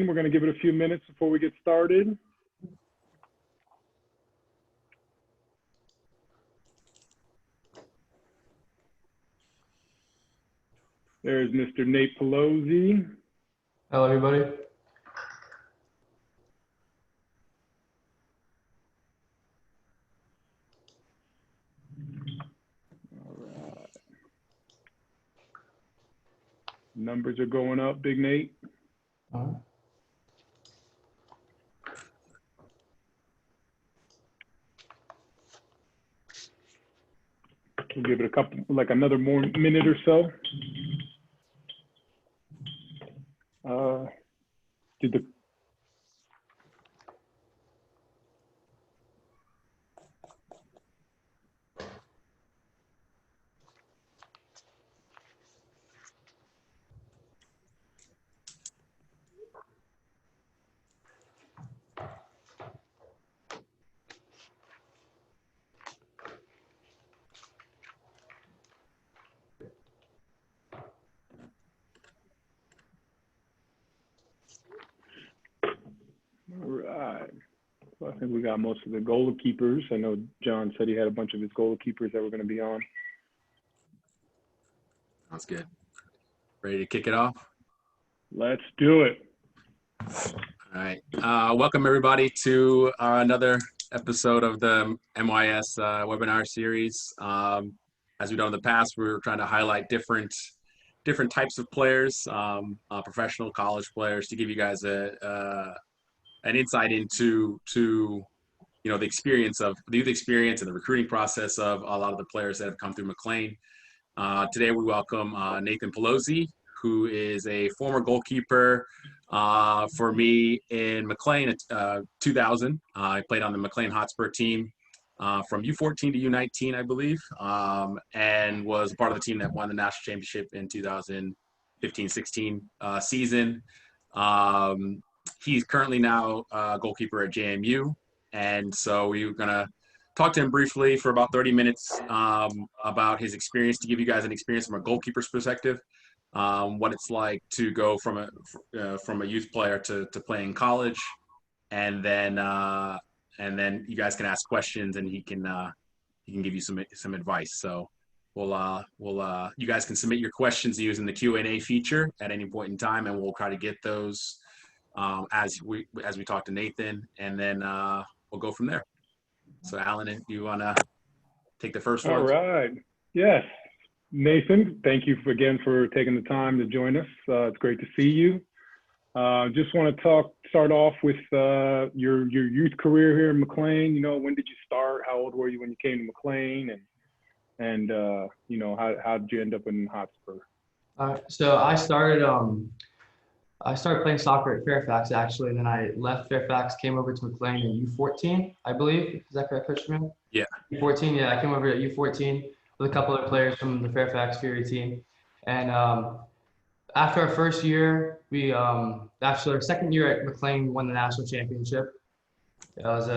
We're going to give it a few minutes before we get started. There's Mr. Nate Paolozzi. Hello, everybody. All right. Numbers are going up, Big Nate. All right. We'll give it a couple, like another more minute or so. Did the All right. So I think we got most of the goalkeepers. I know John said he had a bunch of his goalkeepers that were going to be on. Sounds good. Ready to kick it off? Let's do it. All right. Welcome, everybody, to another episode of the MYS webinar series. As we've done in the past, we're trying to highlight different types of players, professional, college players, to give you guys an insight into the experience of the youth experience and the recruiting process of a lot of the players that have come through McLean. Today we welcome Nathan Paolozzi, who is a former goalkeeper for me in McLean at 2000. I played on the McLean Hotspur team from U14 to U19, I believe, and was part of the team that won the national championship in 2015-16 season. He's currently now a goalkeeper at JMU, and so we're going to talk to him briefly for about 30 minutes about his experience, to give you guys an experience from a goalkeeper's perspective, what it's like to go from a youth player to playing college, and then you guys can ask questions and he can give you some advice. So you guys can submit your questions using the Q&A feature at any point in time, and we'll try to get those as we talk to Nathan, and then we'll go from there. So Alan, if you want to take the first one. All right. Yes. Nathan, thank you again for taking the time to join us. It's great to see you. Just want to start off with your youth career here in McLean. You know, when did you start? How old were you when you came to McLean? And you know, how did you end up in Hotspur? So I started playing soccer at Fairfax, actually, and then I left Fairfax, came over to McLean in U14, I believe. Is that correct, Christian? Yeah. U14, yeah. I came over at U14 with a couple of players from the Fairfax Fury team. And after our first year, after our second year at McLean, won the national championship. That was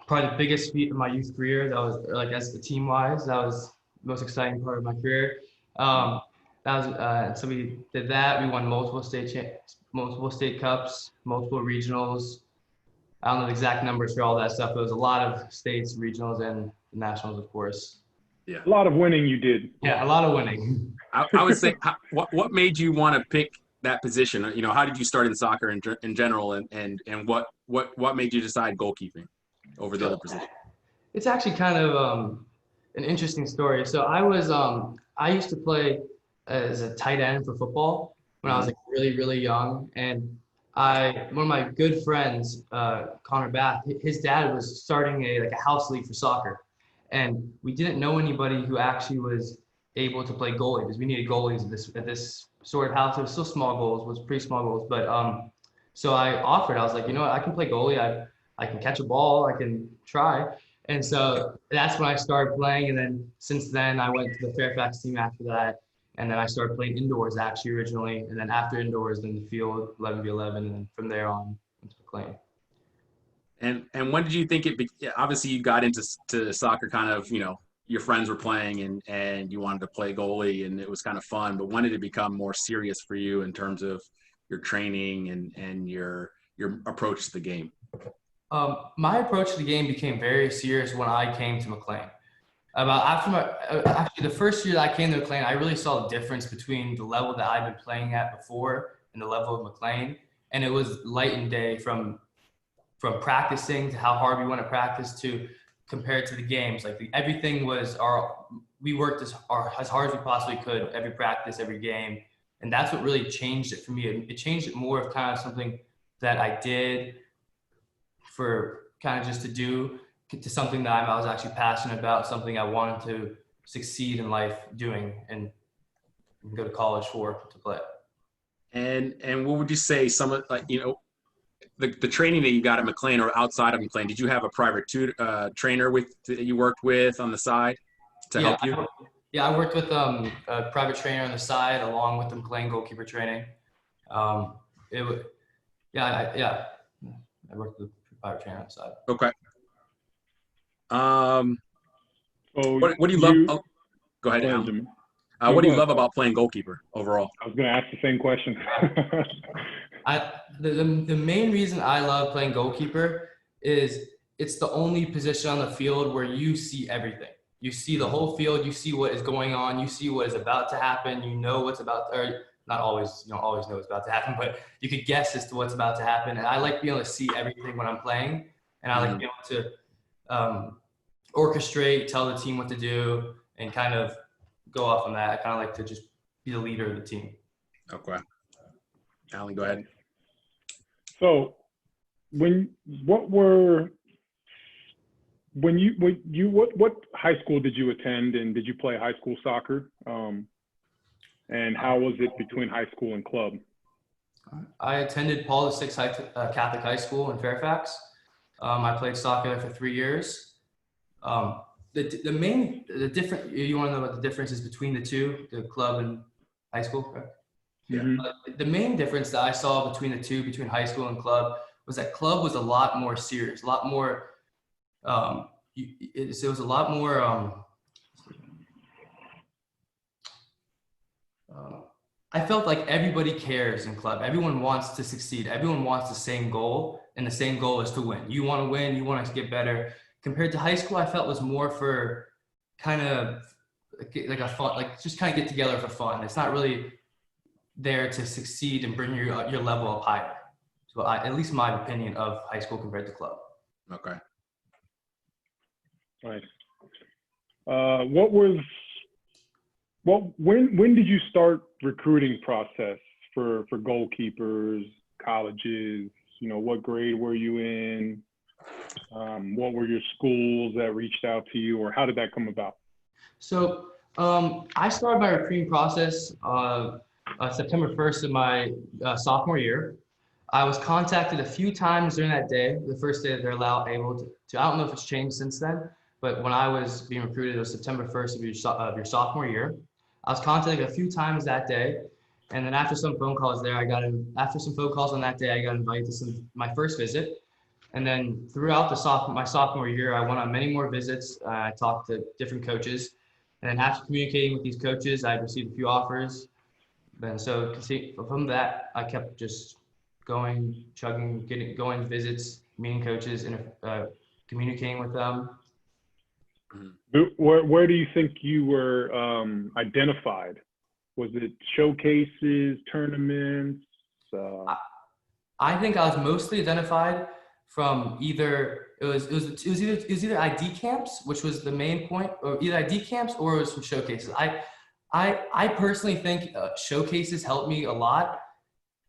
probably the biggest feat of my youth career. That was, like, as the team-wise, that was the most exciting part of my career. So we did that. We won multiple state cups, multiple regionals. I don't know the exact numbers for all that stuff. But it was a lot of states, regionals, and nationals, of course. Yeah. A lot of winning you did. Yeah, a lot of winning. I would say, what made you want to pick that position? You know, how did you start in soccer in general, and what made you decide goalkeeping over the other position? It's actually kind of an interesting story. So I used to play as a tight end for football when I was like really, really young. And one of my good friends, Connor Bath, his dad was starting a house league for soccer. And we didn't know anybody who actually was able to play goalie, because we needed goalies at this sort of house. It was still small goals, was pretty small goals. But so I offered, I was like, you know what, I can play goalie. I can catch a ball, I can try. And so that's when I started playing. And then since then I went to the Fairfax team after that. And then I started playing indoors actually originally. And then after indoors, then the field, 11v11, and then from there on into McLean. And when did you think obviously you got into soccer kind of, you know, your friends were playing and you wanted to play goalie and it was kind of fun, but when did it become more serious for you in terms of training and your approach to the game? My approach to the game became very serious when I came to McLean. Actually the first year that I came to McLean, I really saw the difference between the level that I've been playing at before and the level of McLean. And it was light and day from practicing to how hard we went to practice to compared to the games. Like everything was we worked as hard as we possibly could every practice, every game. And that's what really changed it for me. It changed it more of kind of something that I did for kind of just to do to something that I was actually passionate about, something I wanted to succeed in life doing and go to college to play. And what would you say some of, like, you know, the training that you got at McLean or outside of McLean, did you have a private trainer that you worked with on the side to help you? I worked with a private trainer on the side along with the McLean goalkeeper training. I worked with a private trainer on the side. Okay. What do you love? Oh, go ahead, Alan. What do you love about playing goalkeeper overall? I was going to ask the same question. The main reason I love playing goalkeeper is it's the only position on the field where you see everything. You see the whole field. You see what is going on. You see what is about to happen. You know what's about, or not always, you don't always know what's about to happen, but you could guess as to what's about to happen. And I like being able to see everything when I'm playing, and I like being able to orchestrate, tell the team what to do, and kind of go off on that. I kind of like to just be the leader of the team. Okay. Alan, go ahead. So what high school did you attend, and did you play high school soccer? And how was it between high school and club? I attended Paolozzi Catholic High School in Fairfax. I played soccer there for 3 years. The different, you want to know what the differences between the two, the club and high school, correct? Mm-hmm. The main difference that I saw between the two, between high school and club, was that club was a lot more serious, a lot more, it was a lot more, I felt like everybody cares in club. Everyone wants to succeed. Everyone wants the same goal, and the same goal is to win. You want to win, you want to get better. Compared to high school, I felt was more for kind of like a fun, like just kind of get together for fun. It's not really there to succeed and bring your level up higher. So at least my opinion of high school compared to club. Okay. Right. When did you start recruiting process for goalkeepers, colleges? You know, what grade were you in? What were your schools that reached out to you, or how did that come about? So I started my recruiting process September 1st of my sophomore year. I was contacted a few times during that day, the first day that they're able to. I don't know if it's changed since then, but when I was being recruited, it was September 1st of your sophomore year. I was contacted a few times that day, and then after some phone calls there, after some phone calls on that day, I got invited to my first visit. And then throughout my sophomore year, I went on many more visits. I talked to different coaches, and then after communicating with these coaches, I received a few offers. And so from that, I kept just going, going visits, meeting coaches, and communicating with them. Where do you think you were identified? Was it showcases, tournaments? I think I was mostly identified from either it was either ID camps, which was the main point, or either ID camps or it was from showcases. I personally think showcases helped me a lot,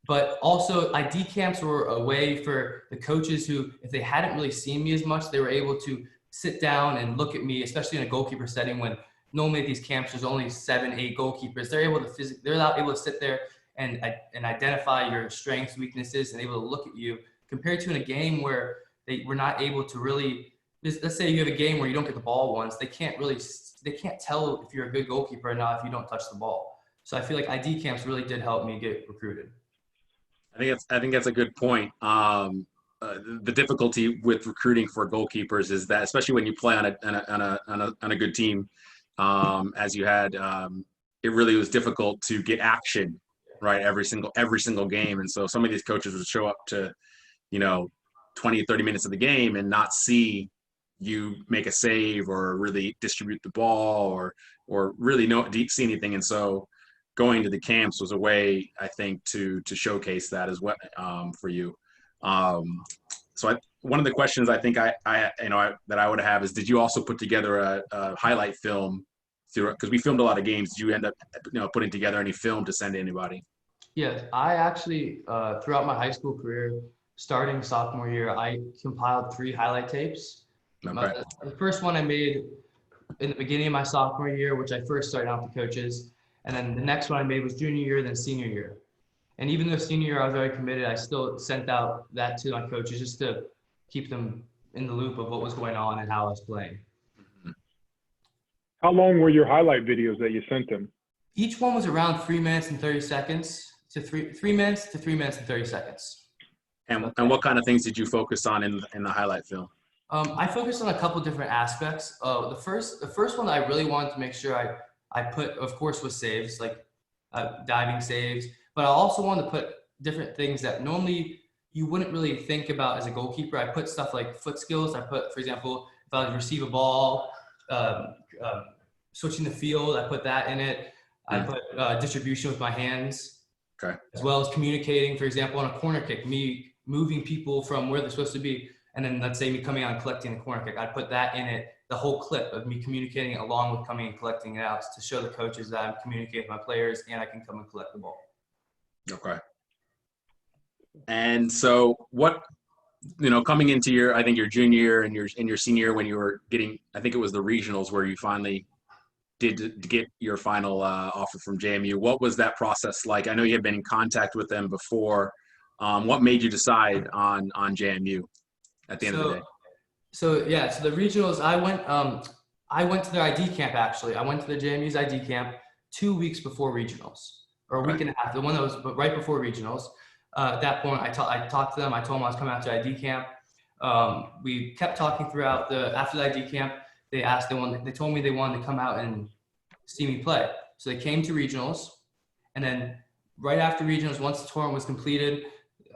but also ID camps were a way for the coaches who, if they hadn't really seen me as much, they were able to sit down and look at me, especially in a goalkeeper setting when normally at these camps there's only 7-8 goalkeepers. They're able to sit there and identify your strengths, weaknesses, and able to look at you, compared to in a game where they were not able to really. Let's say you have a game where you don't get the ball once, they can't tell if you're a good goalkeeper or not if you don't touch the ball. So I feel like ID camps really did help me get recruited. I think that's a good point. The difficulty with recruiting for goalkeepers is that, especially when you play on a good team, as you had, it really was difficult to get action right? Every single game. And so some of these coaches would show up to, 20, 30 minutes of the game and not see you make a save or really distribute the ball or really see anything. And so going to the camps was a way, I think, to showcase that as well for you. One of the questions I think that I would have is, did you also put together a highlight film because we filmed a lot of games? Did you end up putting together any film to send to anybody? Yes, I actually throughout my high school career, starting sophomore year, I compiled 3 highlight tapes. Okay. The first one I made in the beginning of my sophomore year, which I first started out with coaches, and then the next one I made was junior year, then senior year. And even though senior year I was very committed, I still sent out that to my coaches just to keep them in the loop of what was going on and how I was playing. How long were your highlight videos that you sent them? Each one was around 3 minutes and 30 seconds to 3 minutes to 3 minutes and 30 seconds. And what kind of things did you focus on in the highlight film? I focused on a couple different aspects. The first one that I really wanted to make sure I put, of course, was saves, like diving saves. But I also wanted to put different things that normally you wouldn't really think about as a goalkeeper. I put stuff like foot skills. I put, for example, if I receive a ball, switching the field, I put that in it. I put distribution with my hands, okay, as well as communicating, for example, on a corner kick, me moving people from where they're supposed to be. And then let's say me coming out and collecting the corner kick, I'd put that in it, the whole clip of me communicating along with coming and collecting it out to show the coaches that I'm communicating with my players and I can come and collect the ball. Okay. And so what, coming into I think your junior year and your senior year when you were getting, I think it was the regionals where you finally did get your final offer from JMU. What was that process like? I know you had been in contact with them before. What made you decide on JMU at the end of the day? So the regionals, I went to their ID camp actually. I went to the JMU's ID camp 2 weeks before regionals, or a week and a half. The one that was right before regionals. At that point, I talked to them. I told them I was coming out to ID camp. We kept talking throughout after the ID camp. They told me they wanted to come out and see me play. So they came to regionals, and then right after regionals, once the tournament was completed,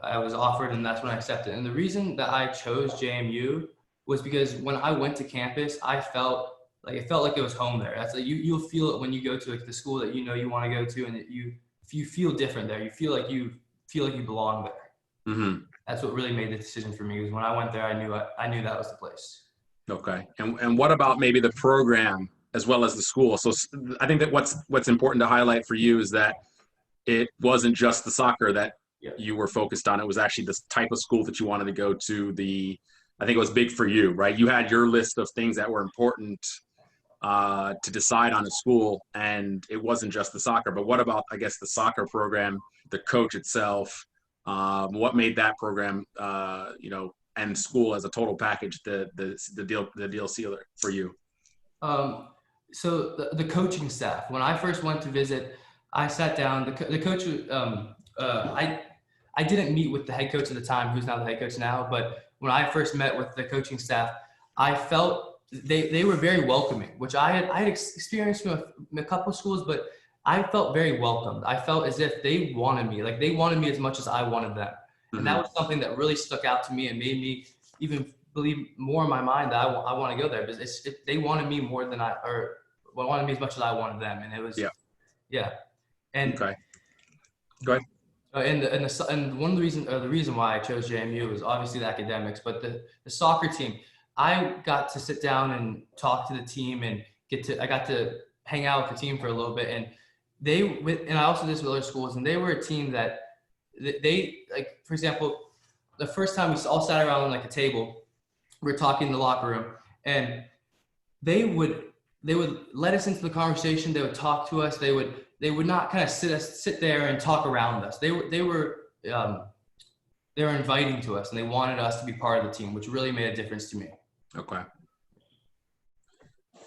I was offered, and that's when I accepted. And the reason that I chose JMU was because when I went to campus, it felt like it was home there. That's you'll feel it when you go to the school that you want to go to, and you feel different there. You feel like you belong there. Mm-hmm. That's what really made the decision for me. Was when I went there, I knew that was the place. Okay. And what about maybe the program as well as the school? So I think that what's important to highlight for you is that it wasn't just the soccer that you were focused on. It was actually the type of school that you wanted to go to. I think it was big for you, right? You had your list of things that were important to decide on a school, and it wasn't just the soccer. But what about, I guess, the soccer program, the coach itself? What made that program, and school as a total package the deal sealer for you? So the coaching staff. When I first went to visit, I sat down. The coach. I didn't meet with the head coach at the time, who's now the head coach now. But when I first met with the coaching staff, I felt they were very welcoming, which I had experienced with a couple of schools, but I felt very welcomed. I felt as if they wanted me, like they wanted me as much as I wanted them. Mm-hmm. And that was something that really stuck out to me and made me even believe more in my mind that I want to go there, because they wanted me more than wanted me as much as I wanted them. And it was, And okay. Go ahead. And one of the reason why I chose JMU was obviously the academics, but the soccer team, I got to sit down and talk to the team and I got to hang out with the team for a little bit. And and I also did this with other schools, and they were a team that they, like, for example, the first time we all sat around like a table, we were talking in the locker room, and they would let us into the conversation. They would talk to us. They would not kind of sit there and talk around us. They were inviting to us, and they wanted us to be part of the team, which really made a difference to me. Okay.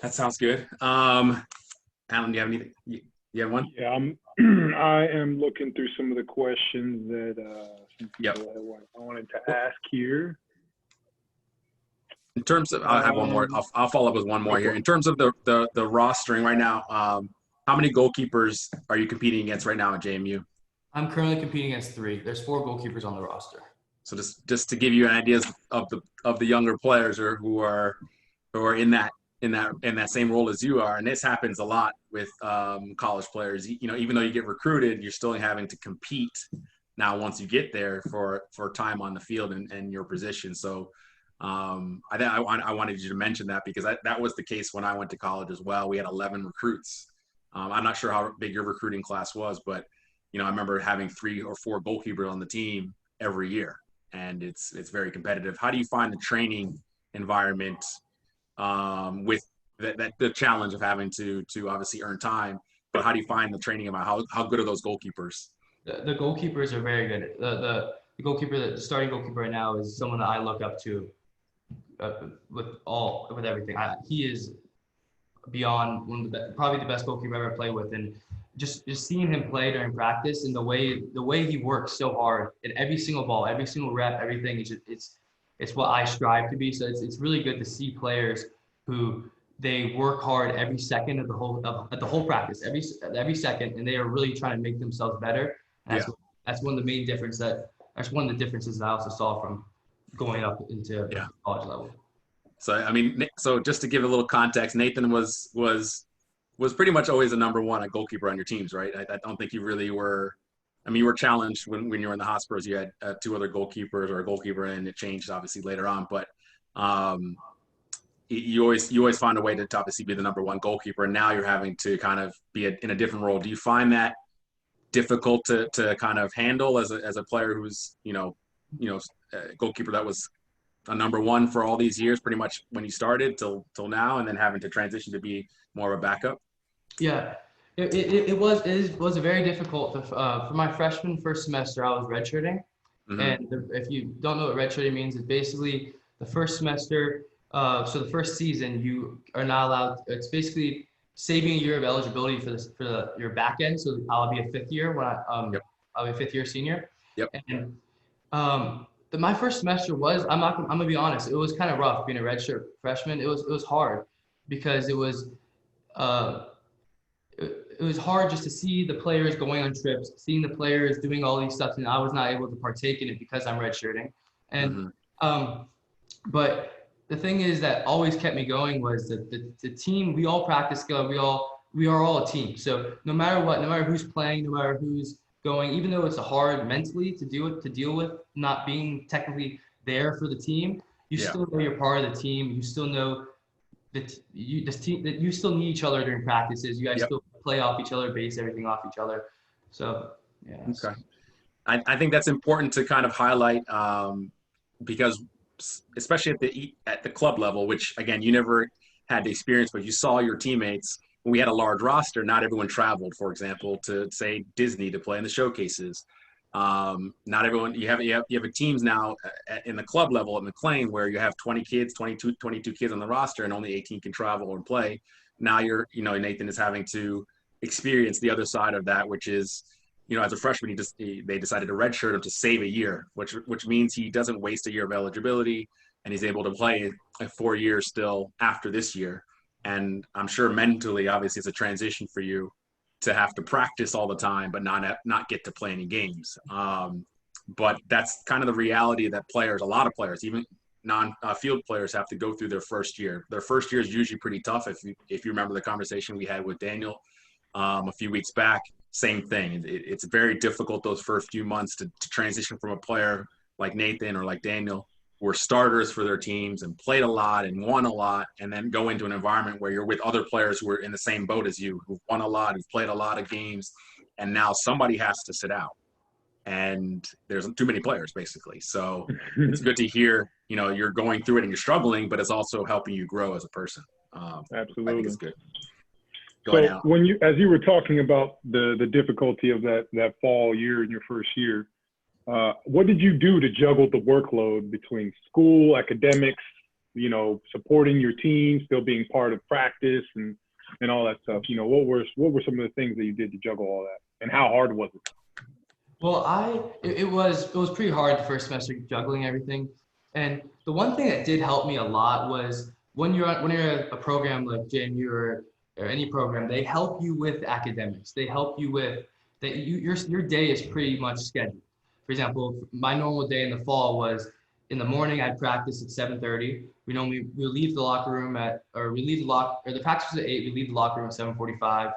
That sounds good. Alan, do you have anything? You have one? Yeah, I am looking through some of the questions that I wanted to ask here. In terms of, I have one more. I'll follow up with one more here. In terms of the rostering right now, how many goalkeepers are you competing against right now at JMU? I'm currently competing against 3. There's 4 goalkeepers on the roster. So just to give you an idea of the younger players who are in that same role as you are, and this happens a lot with college players. Even though you get recruited, you're still having to compete now once you get there for time on the field and your position. So I wanted you to mention that because that was the case when I went to college as well. We had 11 recruits. I'm not sure how big your recruiting class was, but I remember having 3 or 4 goalkeepers on the team every year, and it's very competitive. How do you find the training environment with the challenge of having to obviously earn time, but how do you find the training about how good are those goalkeepers? The goalkeepers are very good. The goalkeeper, the starting goalkeeper right now is someone that I look up to with everything. He is beyond one of probably the best goalkeeper I ever played with, and just seeing him play during practice and the way he works so hard in every single ball, every single rep, everything. It's what I strive to be. So it's really good to see players who they work hard every second of the whole practice, every second, and they are really trying to make themselves better. And that's one of the main differences that I also saw from going up into college level. So just to give a little context, Nathan was pretty much always the number one at goalkeeper on your teams, right? I don't think you really were. I mean, you were challenged when you were in the Hotspurs. You had 2 other goalkeepers or a goalkeeper, and it changed obviously later on. But you always find a way to obviously be the number one goalkeeper, and now you're having to kind of be in a different role. Do you find that difficult to kind of handle as a player who's a goalkeeper that was a number one for all these years, pretty much when you started till now, and then having to transition to be more of a backup? Yeah, it was very difficult. For my freshman first semester, I was redshirting, and if you don't know what redshirting means, it's basically the first semester. So the first season, you are not allowed. It's basically saving a year of eligibility for your back end. So I'll be a 5th year when I'll be a 5th year senior. Yep. And my first semester I'm gonna be honest, it was kind of rough being a redshirt freshman. It was hard because it was hard just to see the players going on trips, seeing the players doing all these stuff, and I was not able to partake in it because I'm redshirting. And but the thing is that always kept me going was the team. We all practice together. We are all a team. So no matter what, no matter who's playing, no matter who's going, even though it's hard mentally to deal with not being technically there for the team, you still know you're part of the team. You still know that you still need each other during practices. You guys still play off each other, base everything off each other. So yeah. Okay. I think that's important to kind of highlight because especially at the club level, which again you never had the experience, but you saw your teammates. When we had a large roster, not everyone traveled, for example, to say Disney to play in the showcases. Not everyone. You have teams now in the club level at McLean where you have 20 kids, 22 kids on the roster, and only 18 can travel and play. Now Nathan is having to experience the other side of that, which is, as a freshman, they decided to redshirt him to save a year, which means he doesn't waste a year of eligibility, and he's able to play 4 years still after this year. And I'm sure mentally, obviously, it's a transition for you to have to practice all the time, but not get to play any games. But that's kind of the reality that a lot of players, even non-field players, have to go through their first year. Their first year is usually pretty tough. If you remember the conversation we had with Daniel a few weeks back, same thing. It's very difficult those first few months to transition from a player like Nathan or like Daniel, who were starters for their teams and played a lot and won a lot, and then go into an environment where you're with other players who are in the same boat as you, who've won a lot, who've played a lot of games, and now somebody has to sit out. And there's too many players, basically. So it's good to hear, you're going through it and you're struggling, but it's also helping you grow as a person. Absolutely. I think it's good. So as you were talking about the difficulty of that fall year in your first year, what did you do to juggle the workload between school, academics, supporting your team, still being part of practice and all that stuff? What were some of the things that you did to juggle all that, and how hard was it? Well, it was pretty hard the first semester juggling everything. And the one thing that did help me a lot was when you're a program like JMU or any program, they help you with academics. They help you with that your day is pretty much scheduled. For example, my normal day in the fall was in the morning I'd practice at 7:30. We leave the locker room the practice was at 8. We leave the locker room at 7:45.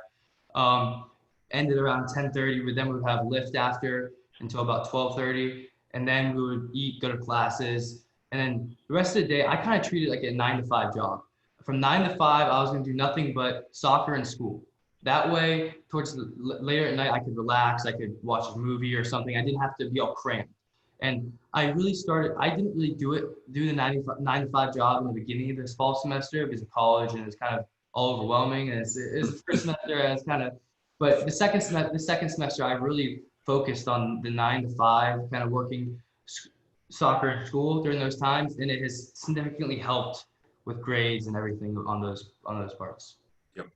Ended around 10:30, but then we would have lift after until about 12:30, and then we would eat, go to classes, and then the rest of the day I kind of treated it like a 9 to 5 job. From 9 to 5, I was going to do nothing but soccer and school. That way, towards later at night, I could relax. I could watch a movie or something. I didn't have to be all cramped. And I didn't really do the 9 to 5 job in the beginning of this fall semester because of college, and it's kind of all overwhelming. And it's the first semester, and it's kind of, but the second semester, I really focused on the 9 to 5, kind of working soccer and school during those times, and it has significantly helped with grades and everything on those parts. Yep.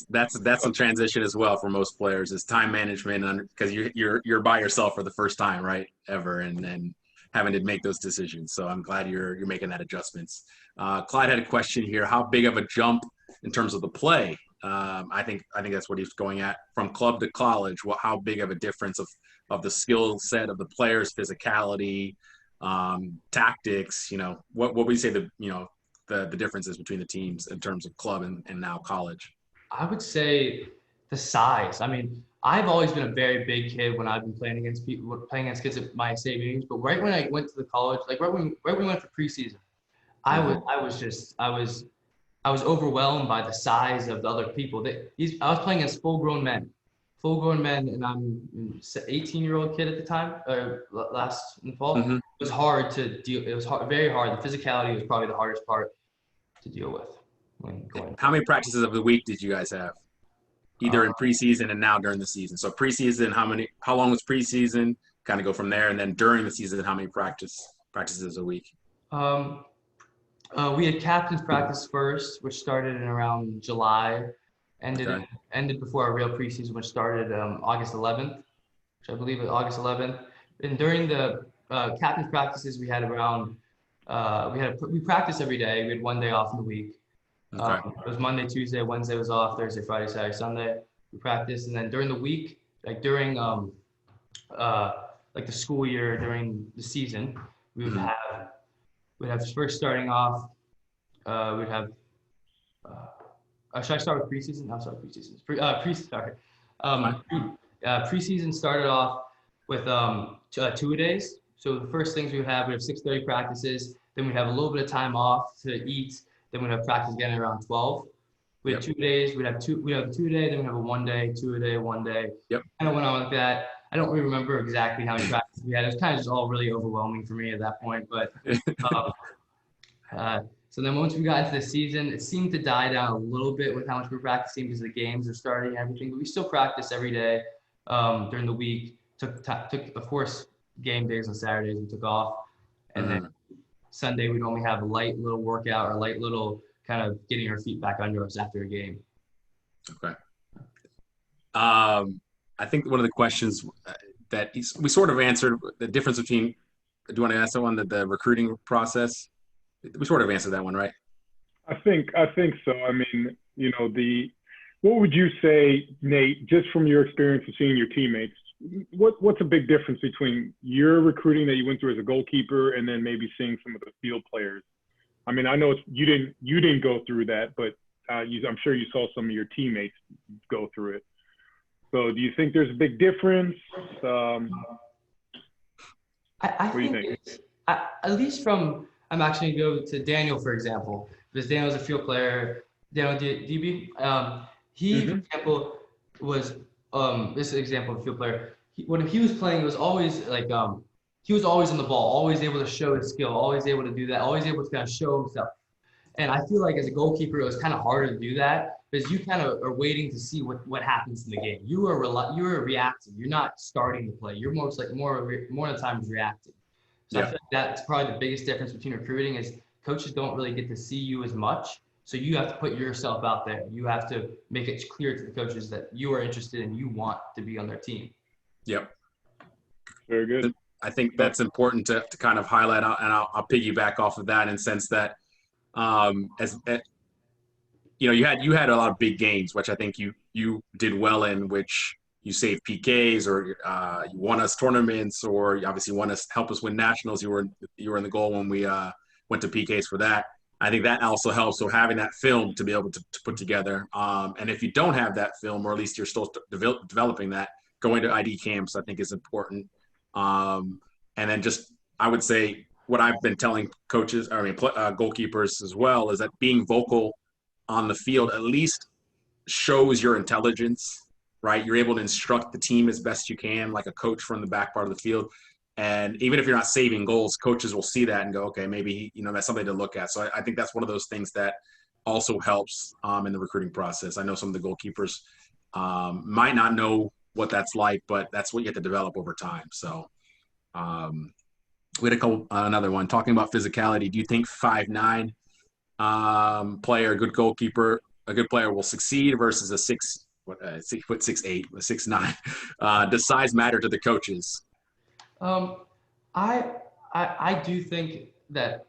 That's a transition as well for most players, is time management, because you're by yourself for the first time, right, ever, and having to make those decisions. So I'm glad you're making that adjustments. Clyde had a question here: how big of a jump in terms of the play? I think that's what he's going at, from club to college. How big of a difference of the skill set of the players, physicality, tactics? What would you say the differences between the teams in terms of club and now college? I would say the size. I mean, I've always been a very big kid when I've been playing against kids at my state meetings. But right when I went to the college, like right when we went for preseason, I was overwhelmed by the size of the other people. I was playing against full-grown men, and I'm an 18-year-old kid at the time, last in the fall. Mm-hmm. It was hard to deal. It was very hard. The physicality was probably the hardest part to deal with. How many practices of the week did you guys have, either in preseason and now during the season? So preseason, how long was preseason? Kind of go from there, and then during the season, how many practices a week? We had captain's practice first, which started in around July, ended before our real preseason, which started August 11th, which I believe was August 11th. And during the captain's practices, we had around we practiced every day. We had one day off in the week. Okay. It was Monday, Tuesday, Wednesday was off, Thursday, Friday, Saturday, Sunday. We practiced, and then during the week, like during like the school year, during the season, we would have first starting off. We'd have. Should I start with preseason? No, sorry, preseason. Preseason started off with 2-a-days. So the first things we would have 6:30 practices. Then we'd have a little bit of time off to eat. Then we'd have practice again around 12. We had 2 days. We'd have 2-a-day. Then we'd have a 1-day, 2-a-day, 1-day. Yep. Kind of went on like that. I don't really remember exactly how many practices we had. It was kind of just all really overwhelming for me at that point. But so then once we got into the season, it seemed to die down a little bit with how much we were practicing because the games are starting and everything. But we still practice every day during the week. Took of course game days on Saturdays we took off, and then Sunday we'd only have a light little workout or light little kind of getting our feet back under us after a game. Okay. I think one of the questions that we sort of answered, the difference between, do you want to ask that one, the recruiting process? We sort of answered that one, right? I think so. I mean, what would you say, Nate, just from your experience of seeing your teammates, what's a big difference between your recruiting that you went through as a goalkeeper and then maybe seeing some of the field players? I mean, I know you didn't go through that, but I'm sure you saw some of your teammates go through it. So do you think there's a big difference? I think at least from, I'm actually going to go to Daniel, for example, because Daniel's a field player. Daniel DB, he, for example, was, this is an example of a field player. When he was playing, it was always like, he was always on the ball, always able to show his skill, always able to do that, always able to kind of show himself. And I feel like as a goalkeeper, it was kind of harder to do that because you kind of are waiting to see what happens in the game. You are reacting. You're not starting to play. You're more of the time reacting. So I feel like that's probably the biggest difference between recruiting is coaches don't really get to see you as much. So you have to put yourself out there. You have to make it clear to the coaches that you are interested and you want to be on their team. Yep. Very good. I think that's important to kind of highlight, and I'll piggyback off of that in the sense that you had a lot of big games, which I think you did well in, which you save PKs, or you won us tournaments, or you obviously won us, help us win nationals. You were in the goal when we went to PKs for that. I think that also helps. So having that film to be able to put together, and if you don't have that film, or at least you're still developing that, going to ID camps I think is important. And then just, I would say, what I've been telling coaches, goalkeepers as well, is that being vocal on the field at least shows your intelligence, right? You're able to instruct the team as best you can, like a coach from the back part of the field. And even if you're not saving goals, coaches will see that and go, okay, maybe, that's something to look at. So I think that's one of those things that also helps in the recruiting process. I know some of the goalkeepers might not know what that's like, but that's what you have to develop over time. So we had another one talking about physicality. Do you think 5'9" player, a good goalkeeper, a good player will succeed versus a 6'8", a 6'9"? Does size matter to the coaches? I do think that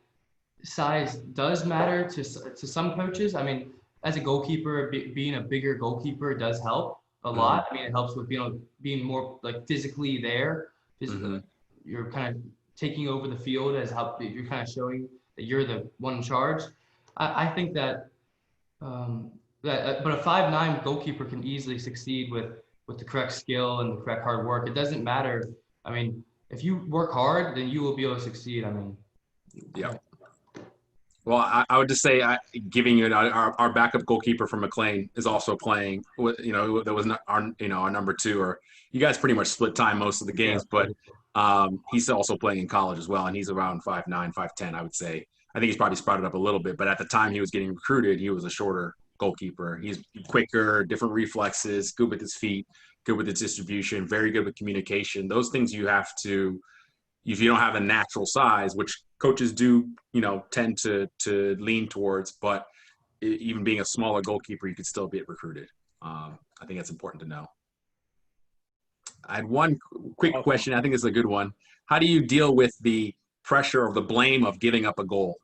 size does matter to some coaches. I mean, as a goalkeeper, being a bigger goalkeeper does help a lot. I mean, it helps with being more like physically there. You're kind of taking over the field, you're kind of showing that you're the one in charge. I think that but a 5'9" goalkeeper can easily succeed with the correct skill and the correct hard work. It doesn't matter. I mean, if you work hard, then you will be able to succeed. I mean, yeah. Well, I would just say, giving you our backup goalkeeper from McLean is also playing. That was not our number 2. Or you guys pretty much split time most of the games, but he's also playing in college as well, and he's around 5'9", 5'10". I would say. I think he's probably sprouted up a little bit, but at the time he was getting recruited, he was a shorter goalkeeper. He's quicker, different reflexes, good with his feet, good with his distribution, very good with communication. Those things you have to, if you don't have a natural size, which coaches do, tend to lean towards, but even being a smaller goalkeeper, you could still get recruited. I think that's important to know. I had one quick question. I think it's a good one. How do you deal with the pressure or the blame of giving up a goal?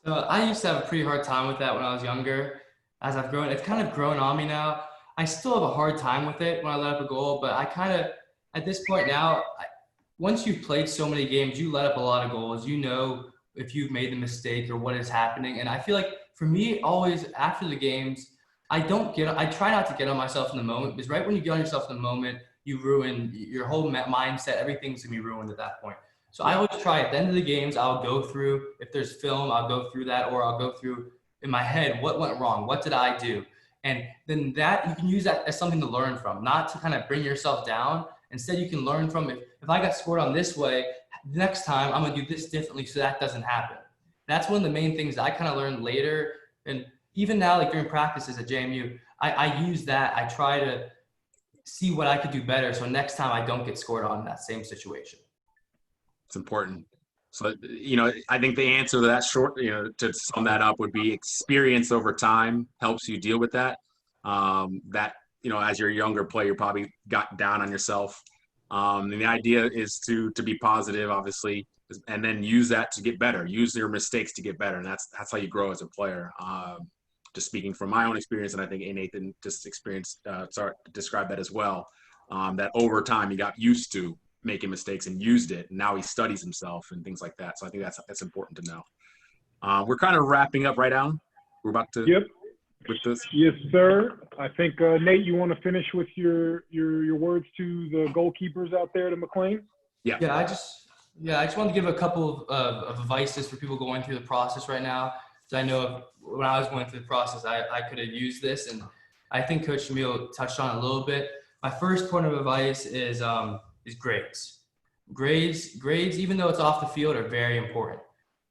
So I used to have a pretty hard time with that when I was younger. As I've grown, it's kind of grown on me now. I still have a hard time with it when I let up a goal, but I kind of, at this point now, once you've played so many games, you let up a lot of goals. You know if you've made the mistake or what is happening. And I feel like for me, always after the games, I try not to get on myself in the moment, because right when you get on yourself in the moment, you ruin your whole mindset. Everything's gonna be ruined at that point. So I always try at the end of the games, I'll go through, if there's film, I'll go through that, or I'll go through in my head, what went wrong? What did I do? And then that, you can use that as something to learn from, not to kind of bring yourself down. Instead, you can learn from it. If I got scored on this way, next time I'm gonna do this differently so that doesn't happen. That's one of the main things I kind of learned later. And even now, like during practices at JMU, I use that. I try to see what I could do better, so next time I don't get scored on in that same situation. It's important. So, I think the answer to that to sum that up would be experience over time helps you deal with that. As you're a younger player, you probably got down on yourself. And the idea is to be positive, obviously, and then use that to get better. Use your mistakes to get better. And that's how you grow as a player. Just speaking from my own experience, and I think Nathan just described that as well, that over time he got used to making mistakes and used it. And now he studies himself and things like that. So I think that's important to know. We're kind of wrapping up right now. We're about to. Yep. With this. Yes, sir. I think Nate, you want to finish with your words to the goalkeepers out there to McLean? Yeah. I just want to give a couple of advices for people going through the process right now. So I know when I was going through the process, I could have used this, and I think Coach Shamil touched on it a little bit. My first point of advice is grades. Grades, even though it's off the field, are very important.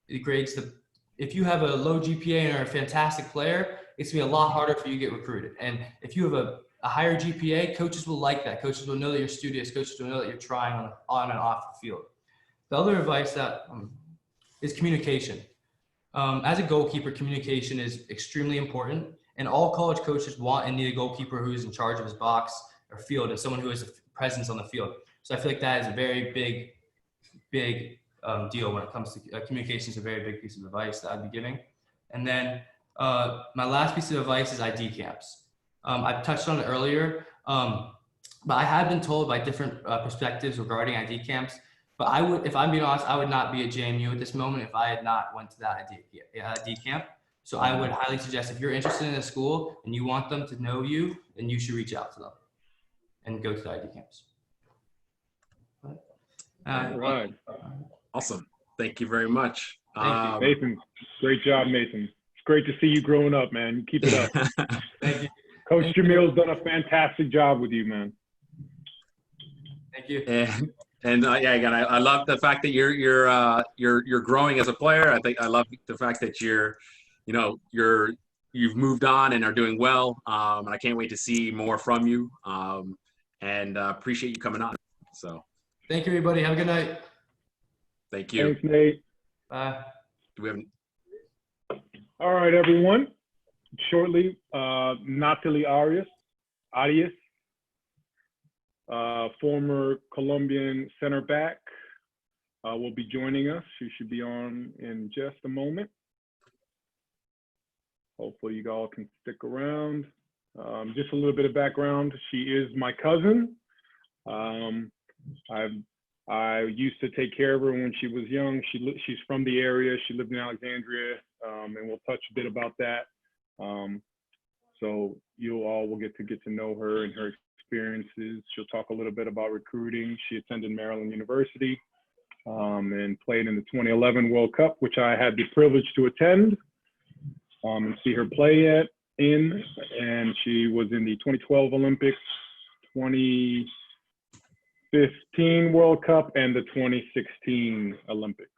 If you have a low GPA and are a fantastic player, it's gonna be a lot harder for you to get recruited. And if you have a higher GPA, coaches will like that. Coaches will know that you're studious. Coaches will know that you're trying on and off the field. The other advice that is communication. As a goalkeeper, communication is extremely important. And all college coaches want and need a goalkeeper who is in charge of his box or field, and someone who has a presence on the field. So I feel like that is a very big deal when it comes to communication. Is a very big piece of advice that I'd be giving. And then my last piece of advice is ID camps. I've touched on it earlier. But I have been told by different perspectives regarding ID camps. But I would, if I'm being honest, I would not be at JMU at this moment if I had not went to that ID camp. So I would highly suggest, if you're interested in a school and you want them to know you, then you should reach out to them and go to the ID camps. All right. Awesome. Thank you very much. Thank you. Nathan, great job, Nathan. It's great to see you growing up, man. Keep it up. Thank you. Coach Jamil's done a fantastic job with you, man. Thank you. And yeah, again, I love the fact that you're growing as a player. I love the fact that you've moved on and are doing well. And I can't wait to see more from you. And appreciate you coming on. So thank you, everybody. Have a good night. thank you. Thanks, Nate. Bye. Do we have? All right, everyone. Shortly, Nataly Arias, former Colombian center back, will be joining us. She should be on in just a moment. Hopefully you all can stick around. Just a little bit of background. She is my cousin. I used to take care of her when she was young. She's from the area. She lived in Alexandria, and we'll touch a bit about that. So you all will get to know her and her experiences. She'll talk a little bit about recruiting. She attended Maryland University and played in the 2011 World Cup, which I had the privilege to attend and see her play in. And she was in the 2012 Olympics, 2015 World Cup, and the 2016 Olympics.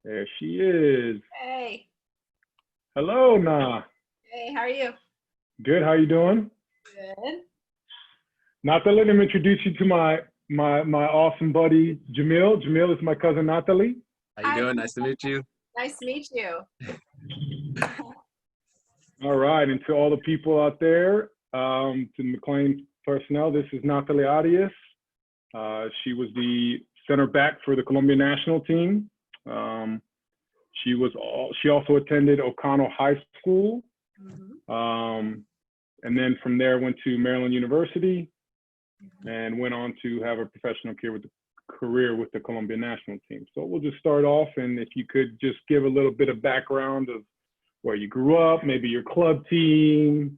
There she is. Hey. Hello, Na. Hey, how are you? Good. How you doing? Good. Nataly, let me introduce you to my awesome buddy Jamil. Jamil is my cousin Nataly. How you doing? Nice to meet you. Nice to meet you. All right, and to all the people out there, to McLean personnel, this is Nataly Arias. She was the center back for the Colombian National Team. She also attended O'Connell High School, and then from there went to Maryland University, and went on to have a professional career with the Colombian National Team. So we'll just start off, and if you could just give a little bit of background of where you grew up, maybe your club team,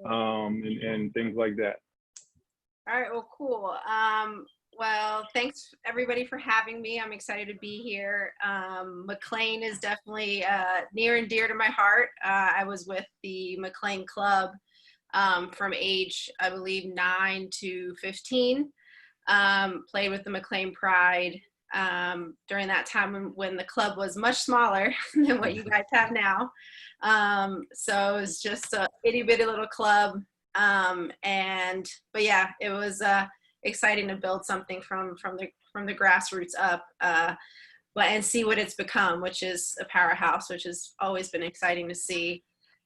and things like that. All right, well, cool. Well, thanks everybody for having me. I'm excited to be here. McLean is definitely near and dear to my heart. I was with the McLean Club from age, I believe, 9 to 15. Played with the McLean Pride during that time when the club was much smaller than what you guys have now. So it was just a itty bitty little club. But yeah, it was exciting to build something from the grassroots up, and see what it's become, which is a powerhouse, which has always been exciting to see.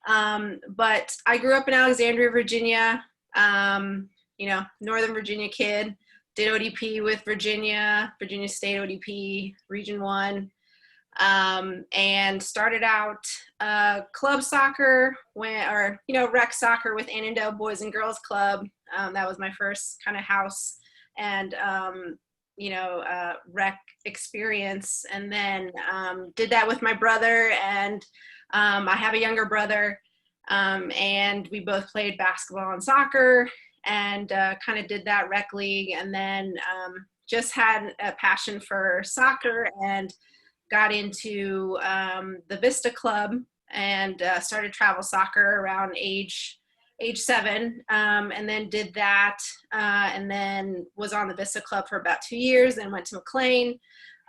But I grew up in Alexandria, Virginia, Northern Virginia kid. Did ODP with Virginia State ODP, Region 1, and started out club soccer, rec soccer with Annandale Boys and Girls Club. That was my first kind of house and, rec experience. And then did that with my brother, and I have a younger brother, and we both played basketball and soccer, and kind of did that rec league, and then just had a passion for soccer and got into the Vista Club and started travel soccer around age 7, and then did that, and then was on the Vista Club for about 2 years, then went to McLean.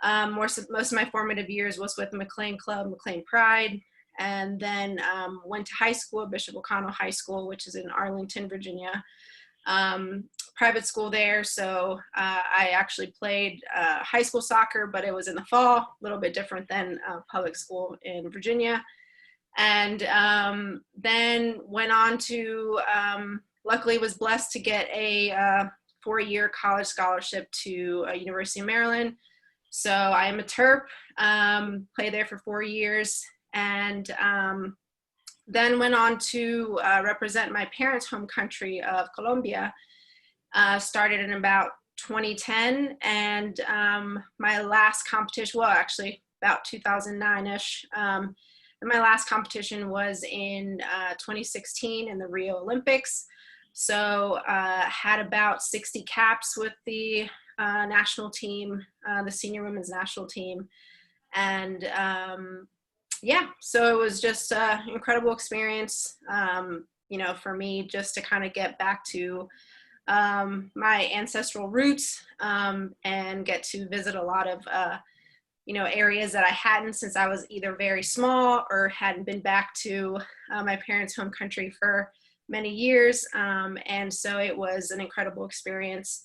Most of my formative years was with the McLean Club, McLean Pride, and then went to high school, Bishop O'Connell High School, which is in Arlington, Virginia. Private school there, so I actually played high school soccer, but it was in the fall, a little bit different than public school in Virginia. And then went on to, luckily was blessed to get a 4-year college scholarship to University of Maryland. So I am a Terp, played there for 4 years, and then went on to represent my parents' home country of Colombia. Started in about 2010, and my last competition, well, actually about 2009-ish, and my last competition was in 2016 in the Rio Olympics. So had about 60 caps with the national team, the senior women's national team. And yeah, so it was just an incredible experience, you know, for me just to kind of get back to my ancestral roots and get to visit a lot of, you know, areas that I hadn't since I was either very small or hadn't been back to my parents' home country for many years. And so it was an incredible experience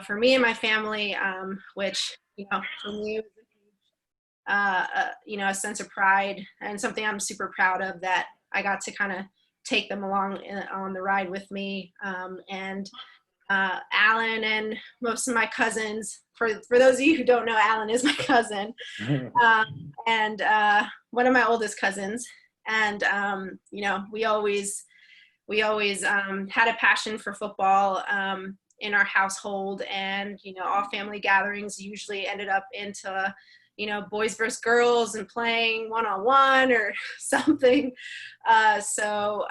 for me and my family, which, you know, for me, you know, a sense of pride and something I'm super proud of, that I got to kind of take them along on the ride with me. And Alan and most of my cousins, for those of you who don't know, Alan is my cousin, and one of my oldest cousins. And, you know, we always had a passion for football in our household, and, you know, all family gatherings usually ended up into, you know, boys versus girls and playing one-on-one or something. So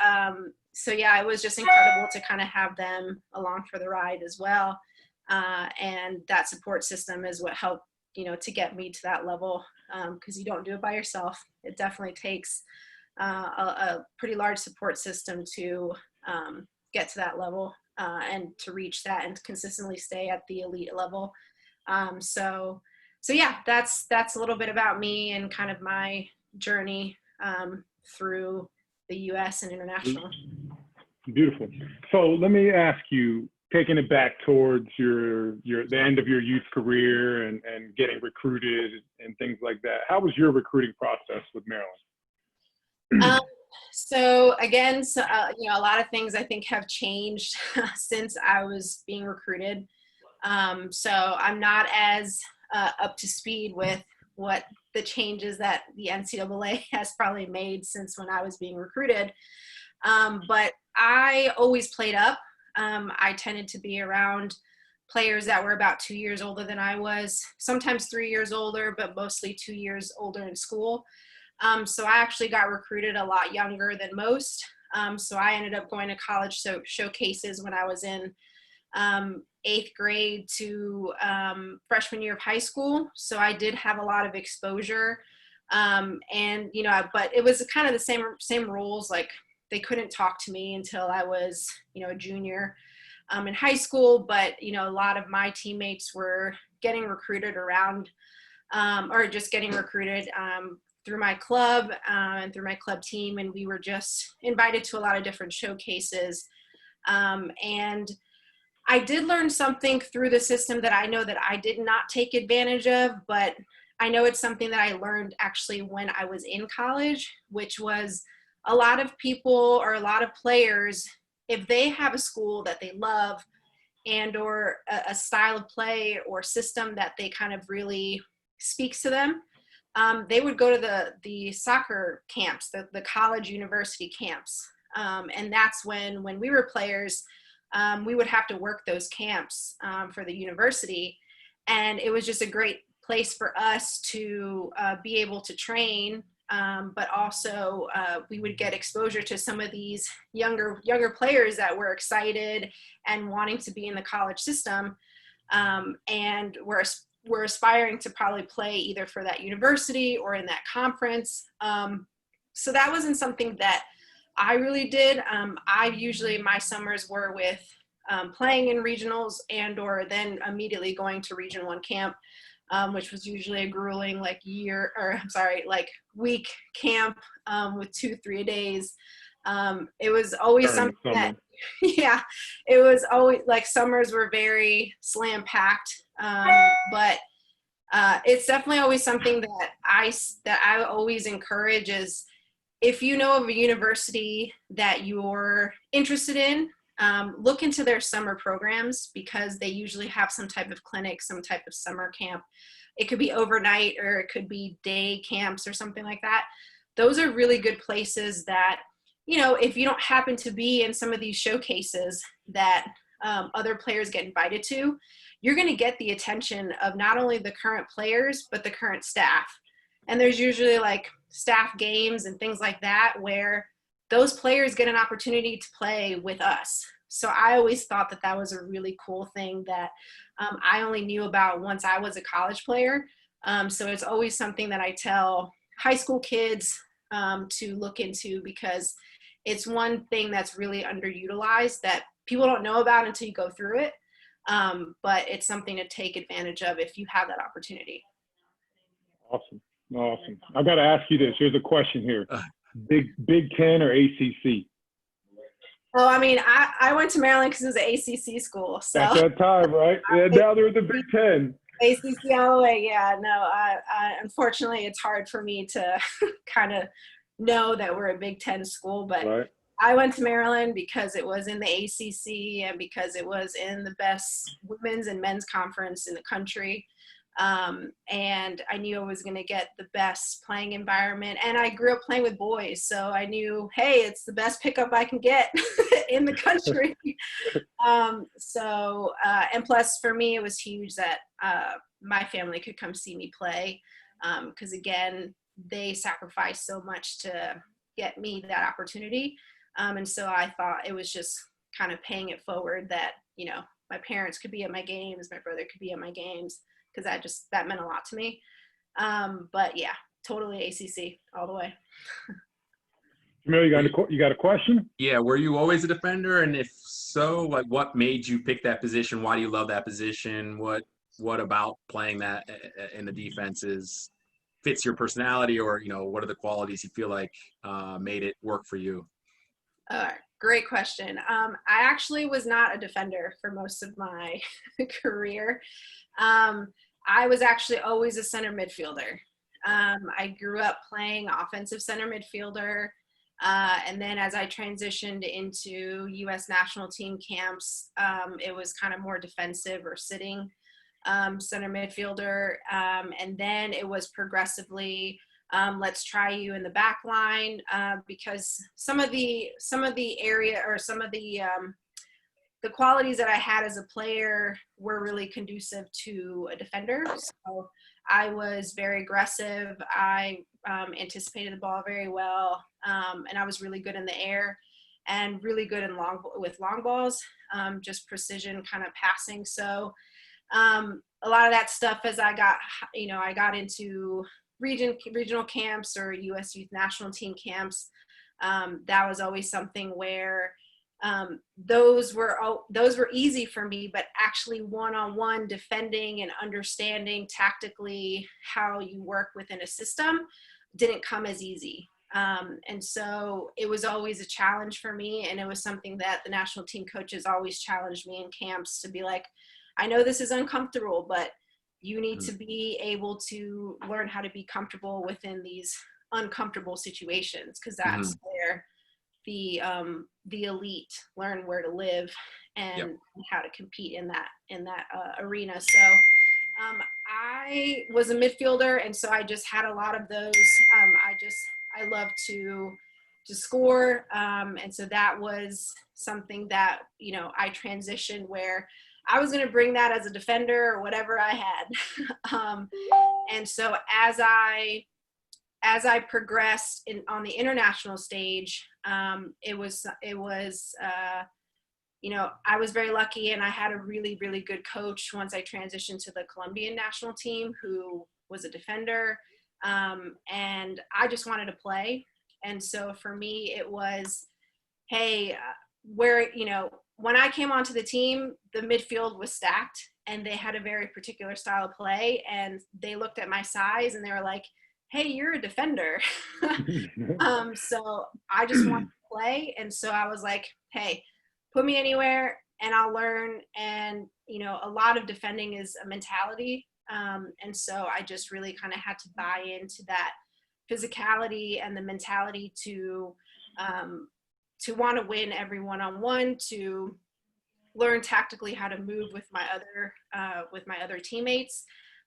yeah, it was just incredible to kind of have them along for the ride as well. And that support system is what helped, you know, to get me to that level, because you don't do it by yourself. It definitely takes a pretty large support system to get to that level and to reach that and consistently stay at the elite level. So yeah, that's a little bit about me and kind of my journey through the U.S. and international. Beautiful. So let me ask you, taking it back towards the end of your youth career and getting recruited and things like that, how was your recruiting process with Maryland? So again, you know, a lot of things I think have changed since I was being recruited. So I'm not as up to speed with what the changes that the NCAA has probably made since when I was being recruited. But I always played up. I tended to be around players that were about 2 years older than I was, sometimes 3 years older, but mostly 2 years older in school. So I actually got recruited a lot younger than most. So I ended up going to college showcases when I was in 8th grade to freshman year of high school. So I did have a lot of exposure. And, you know, but it was kind of the same rules. Like, they couldn't talk to me until I was, you know, a junior in high school. But, you know, a lot of my teammates were getting recruited around or just getting recruited through my club and through my club team. And we were just invited to a lot of different showcases. And I did learn something through the system that I know that I did not take advantage of, but I know it's something that I learned actually when I was in college, which was a lot of people or a lot of players, if they have a school that they love and or a style of play or system that they kind of really speaks to them, they would go to the soccer camps, the college university camps. And that's when we were players, we would have to work those camps for the university. And it was just a great place for us to be able to train, but also we would get exposure to some of these younger players that were excited and wanting to be in the college system, and we're aspiring to probably play either for that university or in that conference. So that wasn't something that I really did. My summers were with playing in regionals and or then immediately going to Region 1 camp, which was usually a grueling week camp with 2-3 days. It was always something that, yeah, it was always like summers were very slam packed. But it's definitely always something that I always encourage is, if you know of a university that you're interested in, look into their summer programs, because they usually have some type of clinic, some type of summer camp. It could be overnight or it could be day camps or something like that. those are really good places that, you know, if you don't happen to be in some of these showcases that other players get invited to, you're going to get the attention of not only the current players, but the current staff. And there's usually like staff games and things like that where those players get an opportunity to play with us. So I always thought that that was a really cool thing that I only knew about once I was a college player. So it's always something that I tell high school kids to look into, because it's one thing that's really underutilized that people don't know about until you go through it. But it's something to take advantage of if you have that opportunity. Awesome. Awesome. I got to ask you this. Here's a question here. Big Ten or ACC? Well, I mean, I went to Maryland because it was an ACC school. So at that time, right? And now they're the Big Ten. ACC all the way. Yeah, no, I unfortunately, it's hard for me to kind of know that we're a Big Ten school, but right. I went to Maryland because it was in the ACC and because it was in the best women's and men's conference in the country. And I knew I was going to get the best playing environment, and I grew up playing with boys. So I knew, hey, it's the best pickup I can get in the country. And plus for me, it was huge that, my family could come see me play. 'Cause again, they sacrificed so much to get me that opportunity. And so I thought it was just kind of paying it forward that, you know, my parents could be at my games, my brother could be at my games, because that meant a lot to me. But yeah, totally ACC all the way. Jamil, you got a question? Yeah, were you always a defender? And if so, like what made you pick that position? Why do you love that position? What about playing that in the defenses fits your personality, or, you know, what are the qualities you feel like made it work for you? Great question. I actually was not a defender for most of my career. I was actually always a center midfielder. I grew up playing offensive center midfielder. And then as I transitioned into US National Team camps, it was kind of more defensive or sitting center midfielder. And then it was progressively, let's try you in the back line, because some of the area or some of the qualities that I had as a player were really conducive to a defender. So I was very aggressive. I anticipated the ball very well, and I was really good in the air and really good in with long balls, just precision kind of passing. So a lot of that stuff as I got into regional camps or U.S. Youth National Team camps, that was always something where those were easy for me, but actually one-on-one defending and understanding tactically how you work within a system didn't come as easy. And so it was always a challenge for me, and it was something that the national team coaches always challenged me in camps to be like, I know this is uncomfortable, but you need to be able to learn how to be comfortable within these uncomfortable situations, because that's where the elite learn where to live and how to compete in that arena. So I was a midfielder, and so I just had a lot of those. I love to score, and so that was something that, you know, I transitioned where I was going to bring that as a defender or whatever I had. And so as I progressed on the international stage, it was you know, I was very lucky, and I had a really, really good coach once I transitioned to the Colombian National Team, who was a defender, and I just wanted to play. And so for me, it was, hey, you know, when I came onto the team, the midfield was stacked, and they had a very particular style of play, and they looked at my size and they were like, hey, you're a defender. So I just wanted to play. And so I was like, hey, put me anywhere and I'll learn. And, you know, a lot of defending is a mentality. And so I just really kind of had to buy into that physicality and the mentality to want to win every one-on-one, to learn tactically how to move with my other teammates,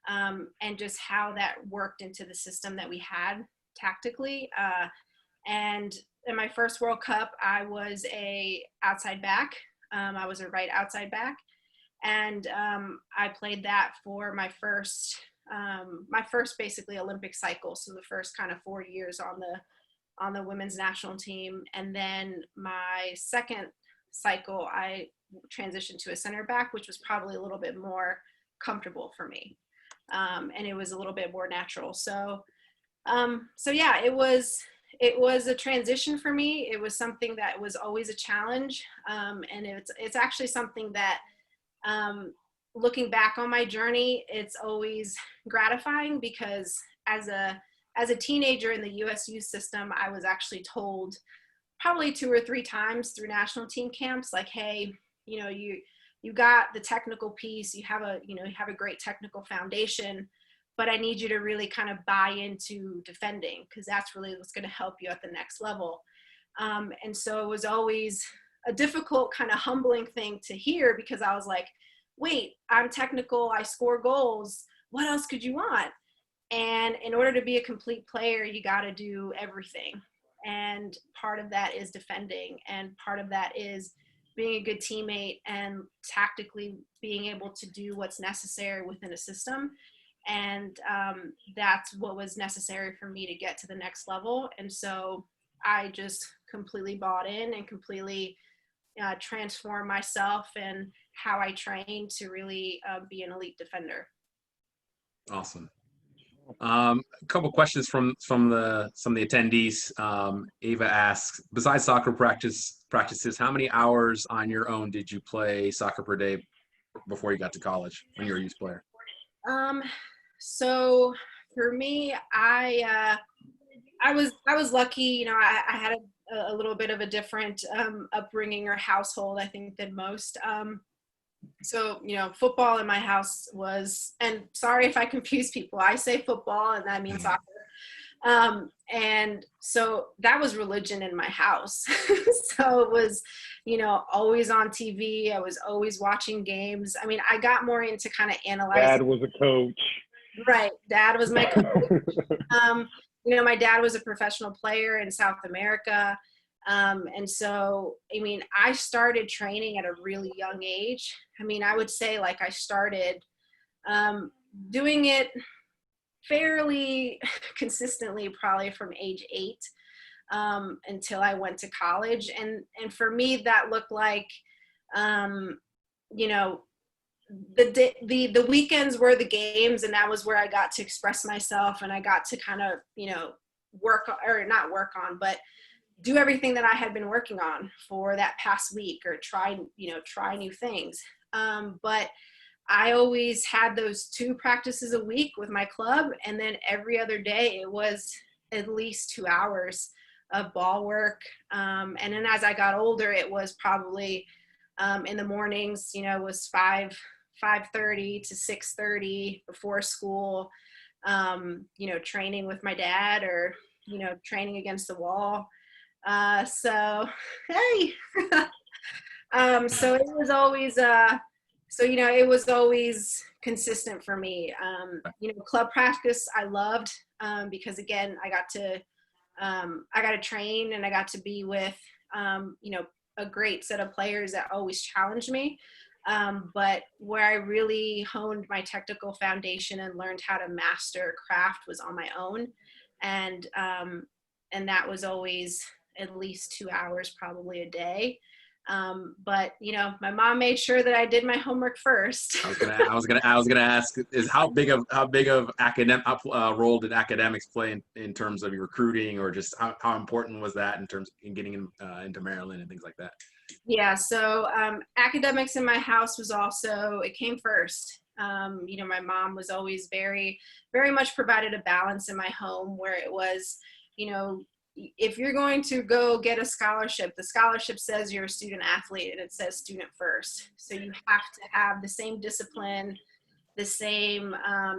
and just how that worked into the system that we had tactically. And in my first World Cup, I was a outside back. I was a right outside back. And I played that for my first basically Olympic cycle. So the first kind of 4 years on the women's national team. And then my second cycle, I transitioned to a center back, which was probably a little bit more comfortable for me. And it was a little bit more natural. So yeah, it was a transition for me. It was something that was always a challenge. And it's actually something that, looking back on my journey, it's always gratifying, because as a teenager in the US youth system, I was actually told probably 2 or 3 times through national team camps, like, hey, you know, you got the technical piece, you have a great technical foundation, but I need you to really kind of buy into defending, because that's really what's going to help you at the next level. And so it was always a difficult, kind of humbling thing to hear, because I was like, wait, I'm technical, I score goals, what else could you want? And in order to be a complete player, you got to do everything. And part of that is defending, and part of that is being a good teammate and tactically being able to do what's necessary within a system. And that's what was necessary for me to get to the next level. And so I just completely bought in and completely transformed myself and how I train to really be an elite defender. Awesome. A couple questions from some of the attendees. Ava asks, besides soccer practices, how many hours on your own did you play soccer per day before you got to college when you were a youth player? So for me, I was lucky. You know, I had a little bit of a different upbringing or household, I think, than most. So, you know, football in my house was, and sorry if I confuse people, I say football and that means soccer. And so that was religion in my house. So it was, you know, always on TV. I was always watching games. I mean, I got more into kind of analyzing. Dad was a coach. Right. Dad was my coach. You know, my dad was a professional player in South America. And so, I mean, I started training at a really young age. I mean, I would say like I started doing it fairly consistently, probably from age 8 until I went to college. And for me, that looked like, you know, the weekends were the games, and that was where I got to express myself, and I got to kind of, you know, but do everything that I had been working on for that past week, or try new things. But I always had those 2 practices a week with my club, and then every other day it was at least 2 hours of ball work. And then as I got older, it was probably in the mornings, you know, it was 5:30 to 6:30 before school, you know, training with my dad, or, you know, training against the wall. So, hey, so it was always, so, you know, it was always consistent for me. You know, club practice I loved, because again, I got to train, and I got to be with, you know, a great set of players that always challenged me. But where I really honed my technical foundation and learned how to master craft was on my own. And that was always at least 2 hours, probably a day. But you know, my mom made sure that I did my homework first. I was gonna ask, is how big of academic role did academics play in terms of your recruiting, or just how important was that in terms of getting into Maryland and things like that? Yeah, so academics in my house it came first. You know, my mom was always very, very much provided a balance in my home, where it was, you know, if you're going to go get a scholarship, the scholarship says you're a student athlete, and it says student first. So you have to have the same discipline, the same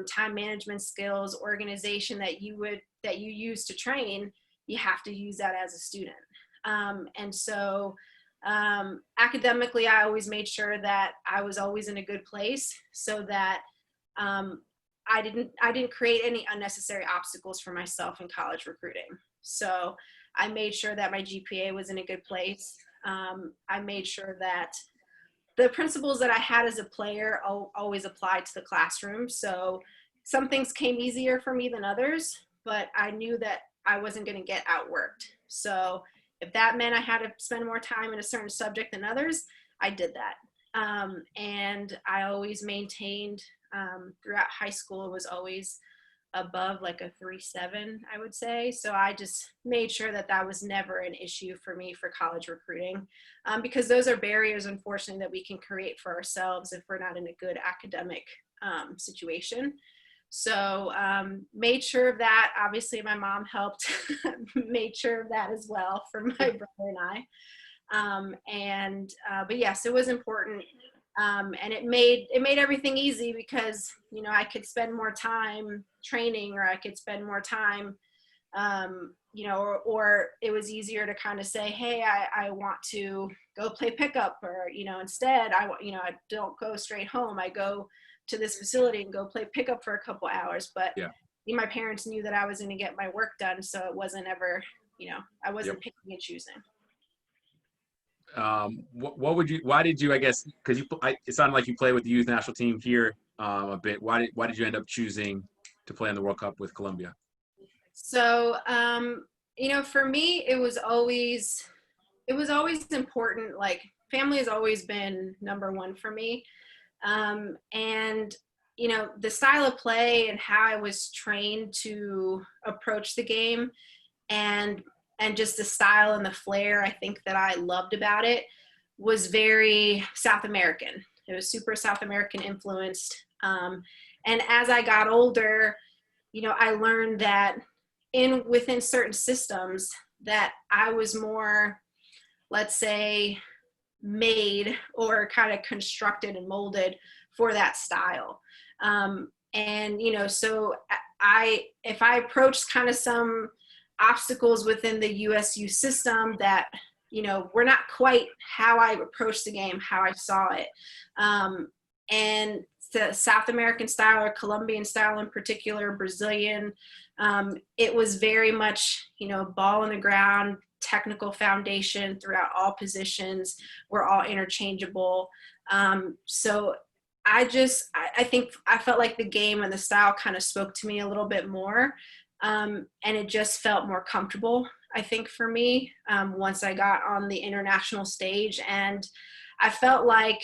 time management skills, organization that you use to train. You have to use that as a student. And so academically, I always made sure that I was always in a good place, so that I didn't create any unnecessary obstacles for myself in college recruiting. So I made sure that my GPA was in a good place. I made sure that the principles that I had as a player always applied to the classroom. So some things came easier for me than others, but I knew that I wasn't going to get outworked. So if that meant I had to spend more time in a certain subject than others, I did that. And I always maintained throughout high school, it was always above like a 3.7, I would say. So I just made sure that that was never an issue for me for college recruiting, because those are barriers, unfortunately, that we can create for ourselves if we're not in a good academic situation. So made sure of that. Obviously, my mom helped made sure of that as well for my brother and I. But yes, it was important. And it made everything easy because, you know, I could spend more time training, or I could spend more time, you know, or it was easier to kind of say, hey, I want to go play pickup, or, you know, instead I don't go straight home. I go to this facility and go play pickup for a couple hours. But yeah, my parents knew that I was going to get my work done. So it wasn't ever, you know, I wasn't picking and choosing. Why did you, I guess, because it sounded like you play with the youth national team here a bit. Why did you end up choosing to play in the World Cup with Colombia? So, you know, for me, it was always important. Like, family has always been number one for me. And, you know, the style of play and how I was trained to approach the game, and just the style and the flair, I think, that I loved about it was very South American. It was super South American influenced. And as I got older, you know, I learned that within certain systems that I was more, let's say, made or kind of constructed and molded for that style. And, you know, so if I approached kind of some obstacles within the USU system that, you know, were not quite how I approached the game, how I saw it. And the South American style, or Colombian style in particular, Brazilian, it was very much, you know, ball on the ground, technical foundation throughout all positions. We're all interchangeable. So I think I felt like the game and the style kind of spoke to me a little bit more. And it just felt more comfortable, I think, for me, once I got on the international stage. And I felt like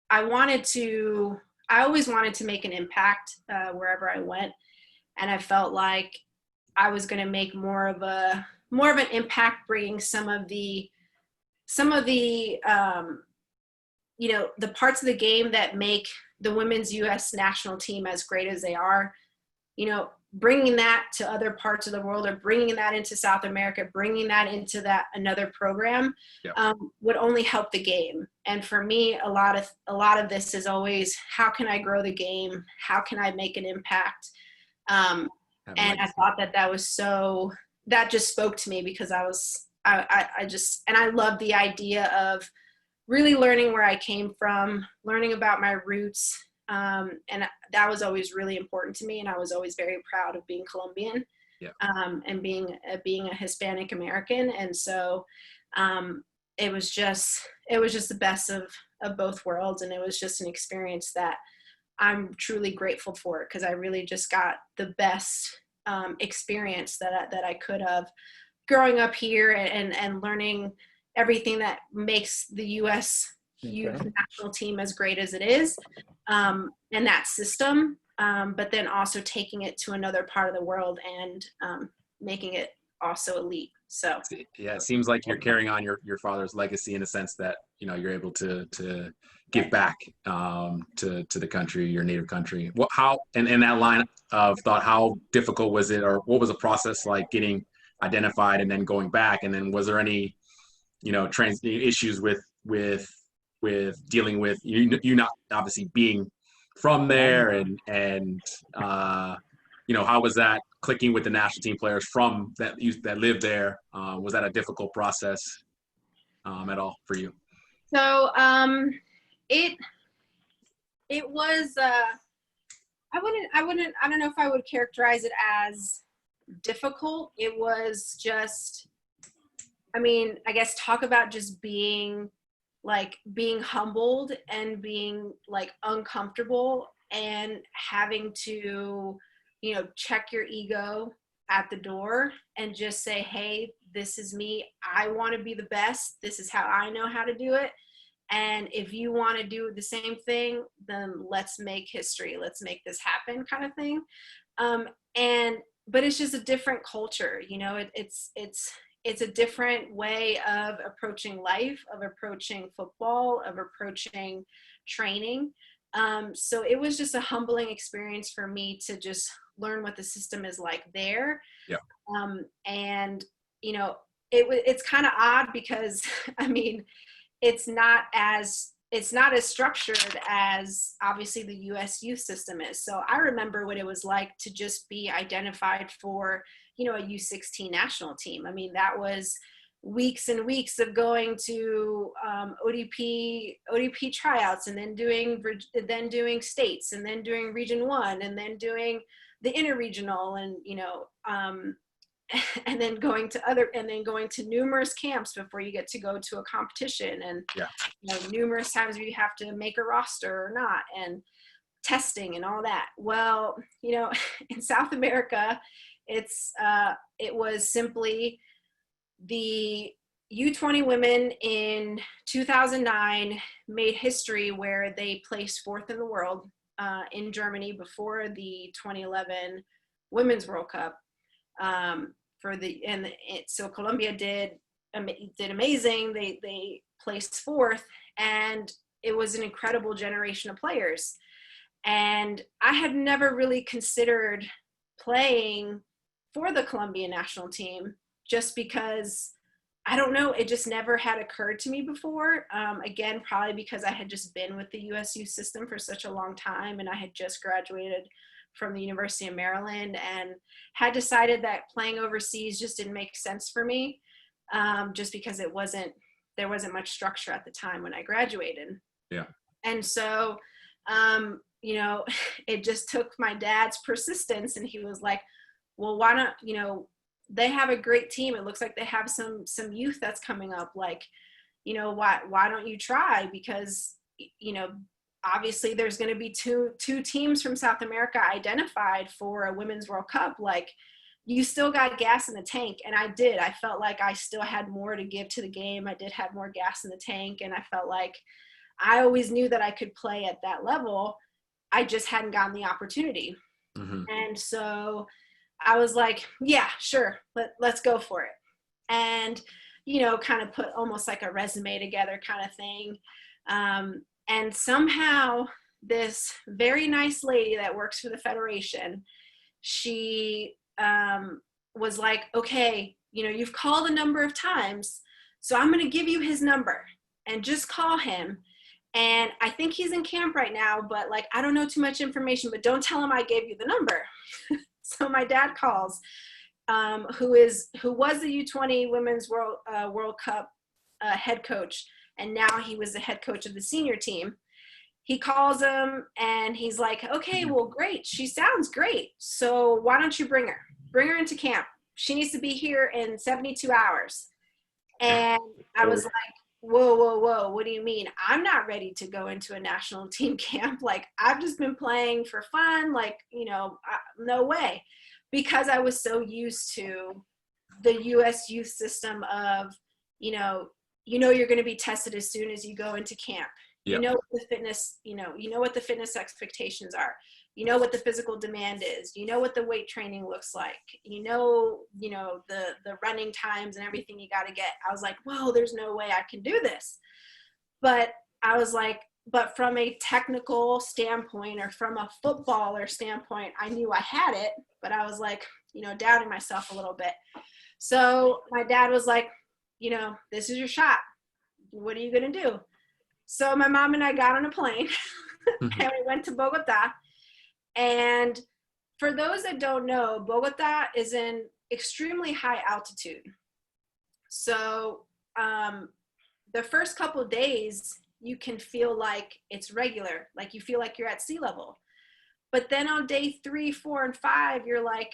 I always wanted to make an impact wherever I went. And I felt like I was going to make more of an impact, bringing some of the you know, the parts of the game that make the women's U.S. national team as great as they are, you know, bringing that to other parts of the world, or bringing that into South America, bringing that into another program, would only help the game. And for me, a lot of this is always, how can I grow the game? How can I make an impact? And I thought that just spoke to me, because I love the idea of really learning where I came from, learning about my roots. And that was always really important to me. And I was always very proud of being Colombian, and being a Hispanic American. And so it was just the best of both worlds. And it was just an experience that I'm truly grateful for, because I really just got the best experience that I could have growing up here, and learning everything that makes the U.S. youth national team as great as it is, and that system, but then also taking it to another part of the world and making it also elite. So yeah, it seems like you're carrying on your father's legacy, in a sense that, you know, you're able to give back to the country, your native country. How in that line of thought, how difficult was it, or what was the process like getting identified and then going back? And then was there any, you know, issues with dealing with you not obviously being from there, and you know, how was that clicking with the national team players from that lived there? Was that a difficult process at all for you? So it was I don't know if I would characterize it as difficult. It was just, I mean, I guess talk about just being humbled and being like uncomfortable and having to, check your ego at the door and just say, hey, this is me. I want to be the best. This is how I know how to do it. And if you want to do the same thing, then let's make history. Let's make this happen, kind of thing. But it's just a different culture. It's a different way of approaching life, of approaching football, of approaching training. So it was just a humbling experience for me to just learn what the system is like there. Yeah. And it's kind of odd because I mean, it's not as structured as obviously the U.S. youth system is. So I remember what it was like to just be identified for, a U16 national team. I mean, that was weeks and weeks of going to ODP tryouts, and then doing states, and then doing Region 1, and then doing the interregional, and and then going to numerous camps before you get to go to a competition, and numerous times you have to make a roster or not, and testing and all that. Well, in South America, it was simply the U20 women in 2009 made history where they placed fourth in the world in Germany before the 2011 Women's World Cup. So Colombia did amazing. They placed fourth, and it was an incredible generation of players. And I had never really considered playing for the Colombian national team, just because, I don't know, it just never had occurred to me before. Again, probably because I had just been with the USU system for such a long time, and I had just graduated from the University of Maryland and had decided that playing overseas just didn't make sense for me, just because there wasn't much structure at the time when I graduated. Yeah. And so, it just took my dad's persistence, and he was like, well, why not, they have a great team. It looks like they have some youth that's coming up. Like, why don't you try? Because, obviously there's going to be two teams from South America identified for a Women's World Cup. Like, you still got gas in the tank. And I did. I felt like I still had more to give to the game. I did have more gas in the tank. And I felt like I always knew that I could play at that level. I just hadn't gotten the opportunity. Mm-hmm. And so I was like, yeah, sure. Let's go for it. And, kind of put almost like a resume together kind of thing. And somehow this very nice lady that works for the Federation, she was like, okay, you've called a number of times, so I'm going to give you his number and just call him. And I think he's in camp right now, but like, I don't know too much information, but don't tell him I gave you the number. So my dad calls, who was the U20 Women's World Cup head coach, and now he was the head coach of the senior team. He calls him, and he's like, okay, well, great. She sounds great. So why don't you bring her into camp? She needs to be here in 72 hours. And I was like, whoa, what do you mean? I'm not ready to go into a national team camp. Like, I've just been playing for fun. Like, no way. Because I was so used to the U.S. youth system of, you're going to be tested as soon as you go into camp. Yep. You know what the fitness, you know what the fitness expectations are. You know what the physical demand is. You know what the weight training looks like. You know the running times and everything you got to get. I was like, whoa, there's no way I can do this. But I was like, but from a technical standpoint or from a footballer standpoint, I knew I had it, but I was like, doubting myself a little bit. So my dad was like, this is your shot. What are you going to do? So my mom and I got on a plane and we went to Bogota. And for those that don't know, Bogota is in extremely high altitude. So the first couple of days, you can feel like it's regular, like you feel like you're at sea level. But then on day 3, 4, and 5, you're like,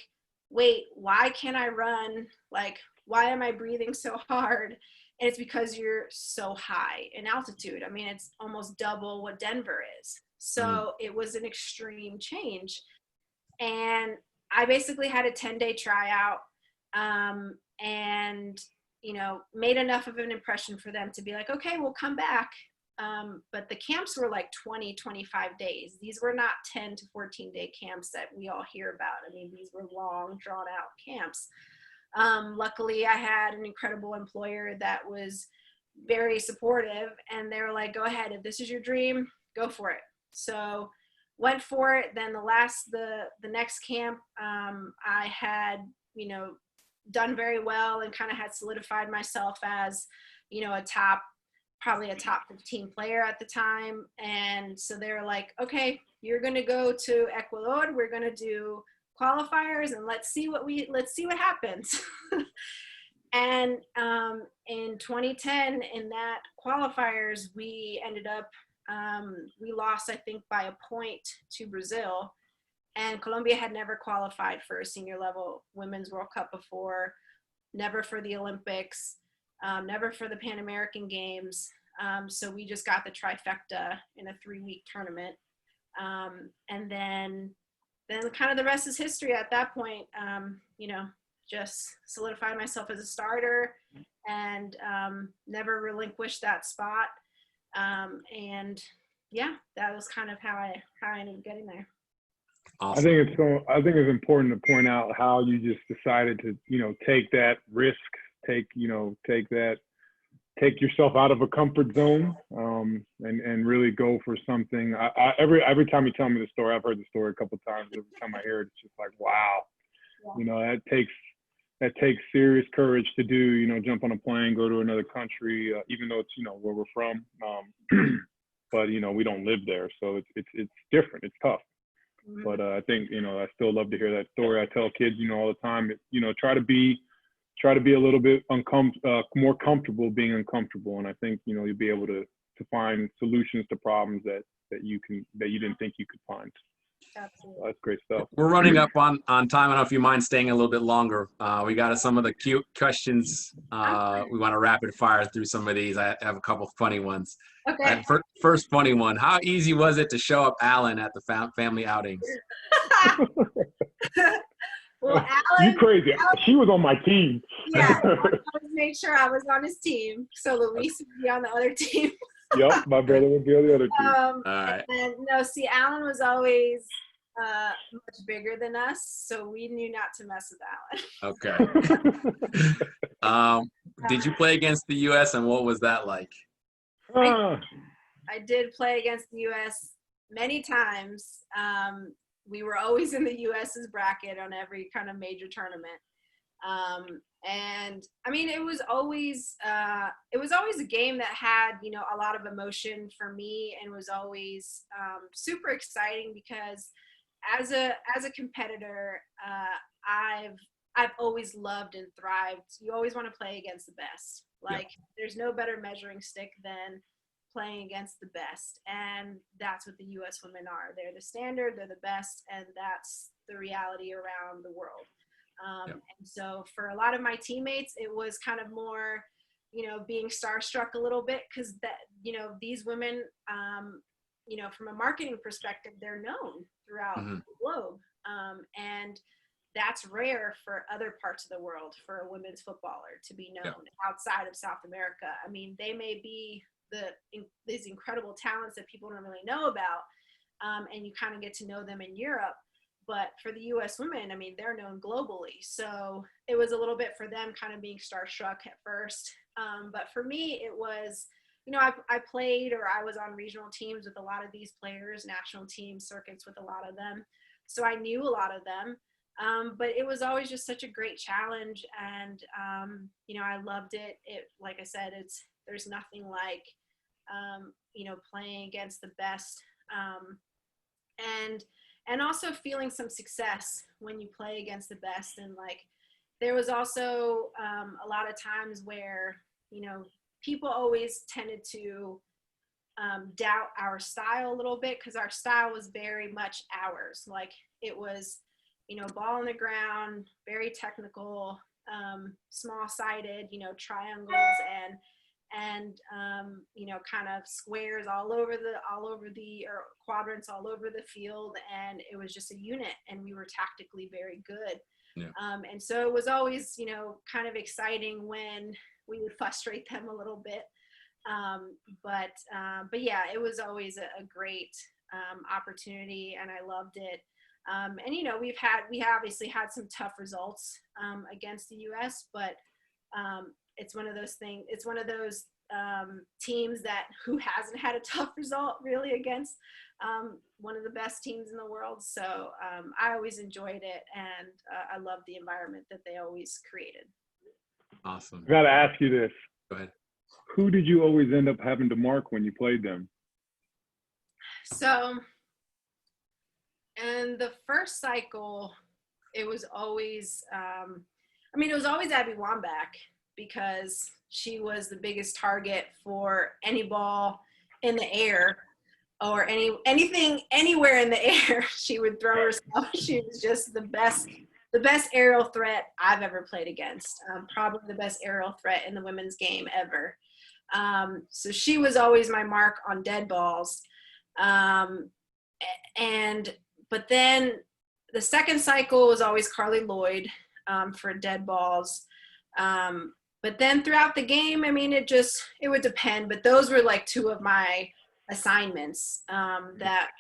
wait, why can't I run? Like, why am I breathing so hard? And it's because you're so high in altitude. I mean, it's almost double what Denver is. So it was an extreme change. And I basically had a 10-day tryout, and, you know, made enough of an impression for them to be like, okay, we'll come back. But the camps were like 20, 25 days. These were not 10 to 14 day camps that we all hear about. I mean, these were long, drawn out camps. Luckily, I had an incredible employer that was very supportive, and they were like, go ahead, if this is your dream, go for it. So went for it. Then the next camp, I had, you know, done very well and kind of had solidified myself as, you know, probably a top 15 player at the time. And so they were like, okay, you're going to go to Ecuador. We're going to do qualifiers, and let's see what happens. And in 2010, in that qualifiers, we ended up, we lost, I think, by a point to Brazil. And Colombia had never qualified for a senior level women's World Cup before, never for the Olympics, never for the Pan American Games. So we just got the trifecta in a 3-week tournament. And then kind of the rest is history at that point. You know, just solidified myself as a starter and never relinquished that spot. And yeah, that was kind of how I ended up getting there. Awesome. I think it's important to point out how you just decided to, you know, take that risk, take yourself out of a comfort zone, and really go for something. Every time you tell me the story, I've heard the story a couple of times. Every time I hear it, it's just like, wow, you know, that takes serious courage to do. You know, jump on a plane, go to another country, even though it's, you know, where we're from, but you know, we don't live there, so it's different. It's tough. But I think, you know, I still love to hear that story. I tell kids, you know, all the time, you know, try to be a little bit more comfortable being uncomfortable. And I think, you know, you'll be able to find solutions to problems that you didn't think you could find. Absolutely. That's great stuff. We're running up on time. I don't know if you mind staying a little bit longer. We got some of the cute questions. We want to rapid fire through some of these. I have a couple funny ones. Okay. First funny one. How easy was it to show up Alan at the family outings? Well, Alan, You crazy. She was on my team. Yeah, I wanted to make sure I was on his team, so Luis would be on the other team. Yep, my brother would be on the other team. All right. And no, see, Alan was always much bigger than us, so we knew not to mess with Alan. Okay. Did you play against the U.S. and what was that like? I did play against the U.S. many times. We were always in the U.S.'s bracket on every kind of major tournament. And I mean, it was always a game that had, you know, a lot of emotion for me, and was always super exciting because as a competitor, I've always loved and thrived. You always want to play against the best. Like, there's no better measuring stick than playing against the best, and that's what the U.S. women are. They're the standard, they're the best, and that's the reality around the world. And so for a lot of my teammates, it was kind of more, you know, being starstruck a little bit, because that, you know, these women, you know, from a marketing perspective, they're known throughout the globe, and that's rare for other parts of the world for a women's footballer to be known outside of South America. I mean, they may be these incredible talents that people don't really know about, and you kind of get to know them in Europe. But for the U.S. women, I mean, they're known globally. So it was a little bit for them kind of being starstruck at first. But for me, it was, you know, I played, or I was on regional teams with a lot of these players, national team circuits with a lot of them. So I knew a lot of them. But it was always just such a great challenge. And, you know, I loved it. Like I said, there's nothing like, you know, playing against the best. And also feeling some success when you play against the best. And like, there was also a lot of times where, you know, people always tended to doubt our style a little bit, because our style was very much ours. Like it was, ball on the ground, very technical, small-sided, triangles and kind of squares all over or quadrants all over the field, and it was just a unit, and we were tactically very good. Yeah. And so it was always, kind of exciting when we would frustrate them a little bit. But yeah, it was always a great opportunity, and I loved it. And we obviously had some tough results against the U.S., but it's one of those things. It's one of those teams who hasn't had a tough result really against one of the best teams in the world. So I always enjoyed it, and I loved the environment that they always created. Awesome. I got to ask you this. Go ahead. Who did you always end up having to mark when you played them? So in the first cycle, it was always, it was always Abby Wambach, because she was the biggest target for any ball in the air or anything anywhere in the air. She would throw herself. She was just the best aerial threat I've ever played against. Probably the best aerial threat in the women's game ever. So she was always my mark on dead balls. But then the second cycle was always Carly Lloyd for dead balls. But then throughout the game, it would depend. But those were like two of my assignments that,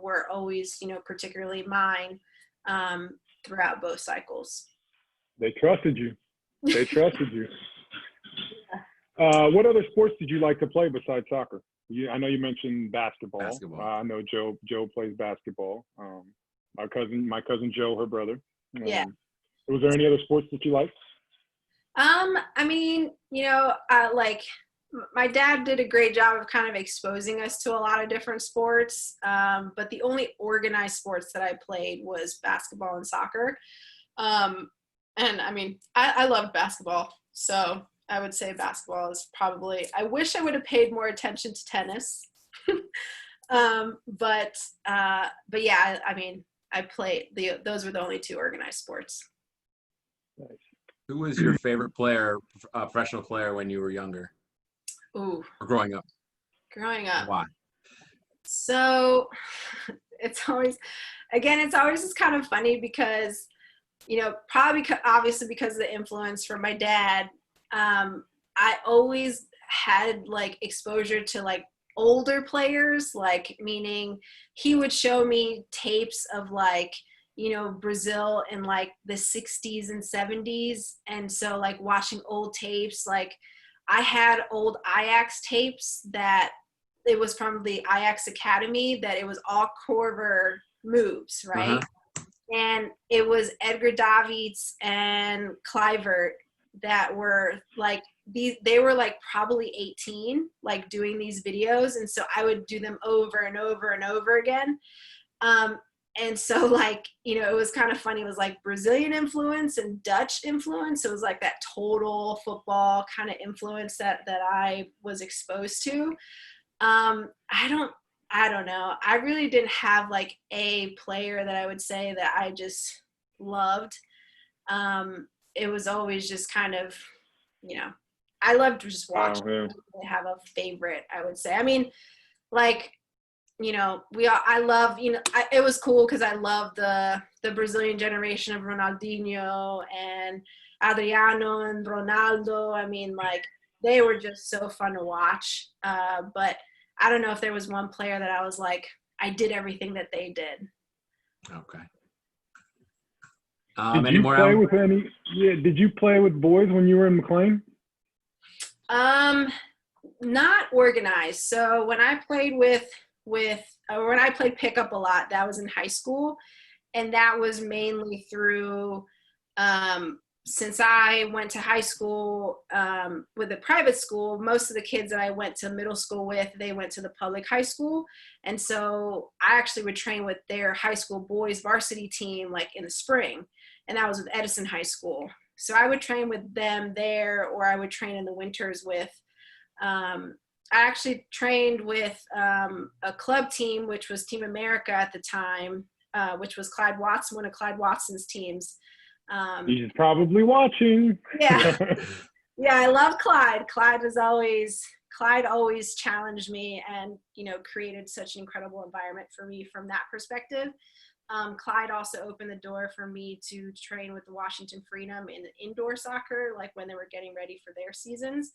were always, particularly mine throughout both cycles. They trusted you. They trusted you. What other sports did you like to play besides soccer? I know you mentioned basketball. I know Joe plays basketball. My cousin Joe, her brother. Yeah. Was there any other sports that you liked? My dad did a great job of kind of exposing us to a lot of different sports. But the only organized sports that I played was basketball and soccer. I loved basketball. So I would say basketball is probably, I wish I would have paid more attention to tennis. But yeah, I played those were the only two organized sports. Nice. Who was your favorite player, professional player, when you were younger? Ooh. Or growing up? Growing up. Why? So it's always just kind of funny because, probably obviously because of the influence from my dad, I always had like exposure to like older players, like meaning he would show me tapes of like, Brazil in like the 60s and 70s. And so like watching old tapes, like I had old Ajax tapes that it was from the Ajax Academy, that it was all Corver moves, right? Uh-huh. And it was Edgar Davids and Kluivert that were like they were like probably 18, like doing these videos. And so I would do them over and over and over again. And so like, it was kind of funny. It was like Brazilian influence and Dutch influence. It was like that total football kind of influence that I was exposed to. I don't know. I really didn't have like a player that I would say that I just loved. It was always just kind of, I loved just watching. I didn't really have a favorite, I would say. It was cool because I love the Brazilian generation of Ronaldinho and Adriano and Ronaldo. They were just so fun to watch. But I don't know if there was one player that I was like, I did everything that they did. Okay. Did you play with boys when you were in McLean? Not organized. So when I played when I played pickup a lot, that was in high school. And that was mainly through, since I went to high school with a private school, most of the kids that I went to middle school with, they went to the public high school. And so I actually would train with their high school boys varsity team like in the spring. And that was with Edison High School. So I would train with them there, or I would train in the winters with I actually trained with a club team, which was Team America at the time, which was one of Clyde Watson's teams. He's probably watching. Yeah. Yeah, I love Clyde. Clyde always challenged me and, created such an incredible environment for me from that perspective. Clyde also opened the door for me to train with the Washington Freedom in indoor soccer, like when they were getting ready for their seasons.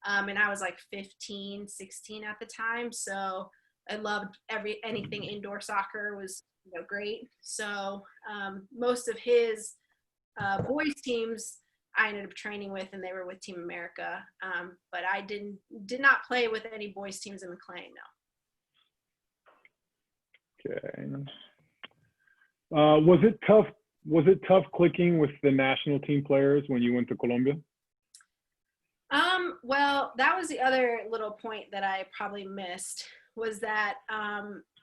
And I was like 15, 16 at the time. So I loved anything indoor soccer was, great. So most of his boys teams I ended up training with, and they were with Team America. But I did not play with any boys teams in McLean, no. Okay. Was it tough clicking with the national team players when you went to Colombia? Well, that was the other little point that I probably missed, was that,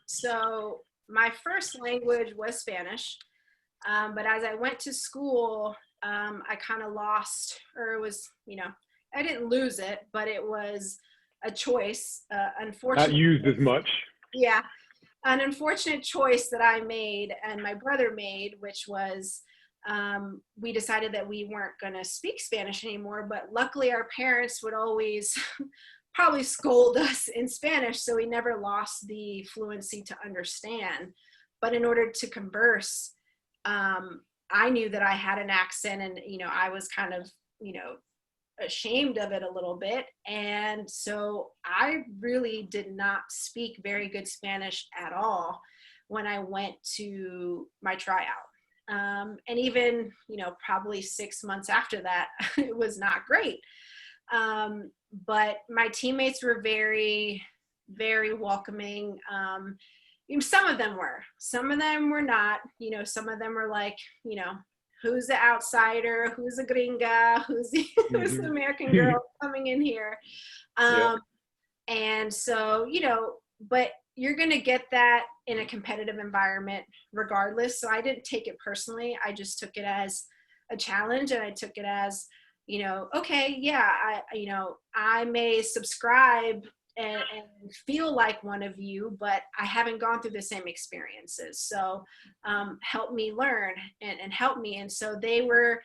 so my first language was Spanish, but as I went to school, I kind of lost, or it was, I didn't lose it, but it was a choice, unfortunately. Not used as much. Yeah. An unfortunate choice that I made and my brother made, which was we decided that we weren't going to speak Spanish anymore, but luckily our parents would always probably scold us in Spanish, so we never lost the fluency to understand. But in order to converse, I knew that I had an accent, and I was kind of ashamed of it a little bit, and so I really did not speak very good Spanish at all when I went to my tryout. And even, probably 6 months after that, it was not great. But my teammates were very, very welcoming. Some of them were not, some of them were like, who's the outsider, who's the gringa, who's the American girl coming in here. And so, but you're going to get that in a competitive environment regardless. So I didn't take it personally. I just took it as a challenge, and I took it as, okay, yeah, I may subscribe and feel like one of you, but I haven't gone through the same experiences. So help me learn and help me. And so they were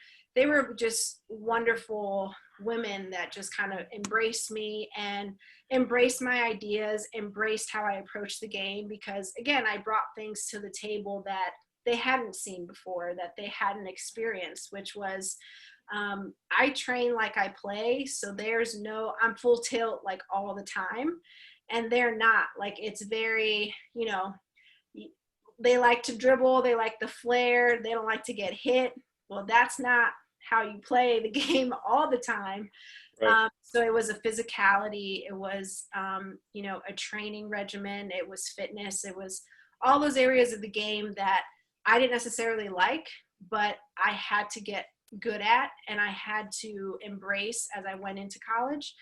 just wonderful women that just kind of embraced me and embraced my ideas, embraced how I approached the game, because again, I brought things to the table that they hadn't seen before, that they hadn't experienced, which was I train like I play. So I'm full tilt like all the time, and they're not. Like, it's very, they like to dribble, they like the flair, they don't like to get hit. Well, that's not how you play the game all the time. Right. So it was a physicality, it was, a training regimen, it was fitness, it was all those areas of the game that I didn't necessarily like, but I had to get good at, and I had to embrace as I went into college.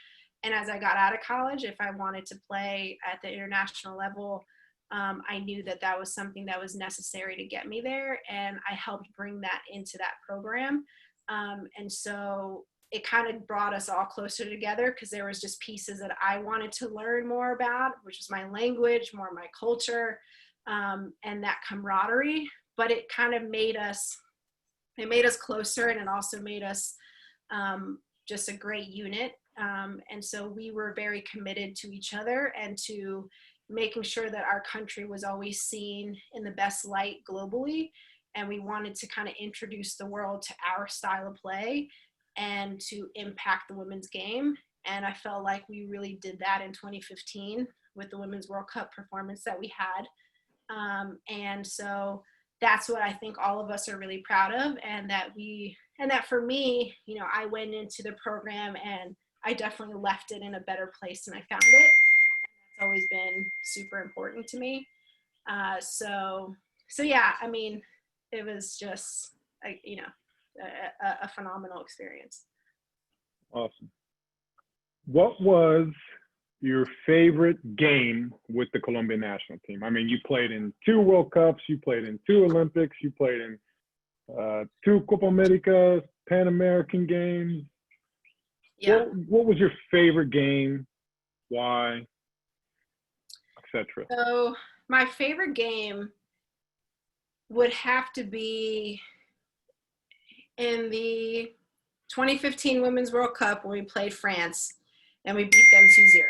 And as I got out of college, if I wanted to play at the international level, I knew that was something that was necessary to get me there, and I helped bring that into that program. And so it kind of brought us all closer together, because there was just pieces that I wanted to learn more about, which was my language, more my culture, and that camaraderie. But it kind of made us closer, and it also made us just a great unit. And so we were very committed to each other and to making sure that our country was always seen in the best light globally. And we wanted to kind of introduce the world to our style of play and to impact the women's game. And I felt like we really did that in 2015 with the Women's World Cup performance that we had. And so that's what I think all of us are really proud of. And that for me, I went into the program and I definitely left it in a better place than I found it. That's always been super important to me. So yeah, I mean, it was just, a phenomenal experience. Awesome. What was your favorite game with the Colombian national team? I mean, you played in 2 World Cups, you played in 2 Olympics, you played in 2 Copa Americas, Pan American games. Yeah. What was your favorite game why, etc.? So my favorite game would have to be in the 2015 Women's World Cup when we played France and we beat them 2-0.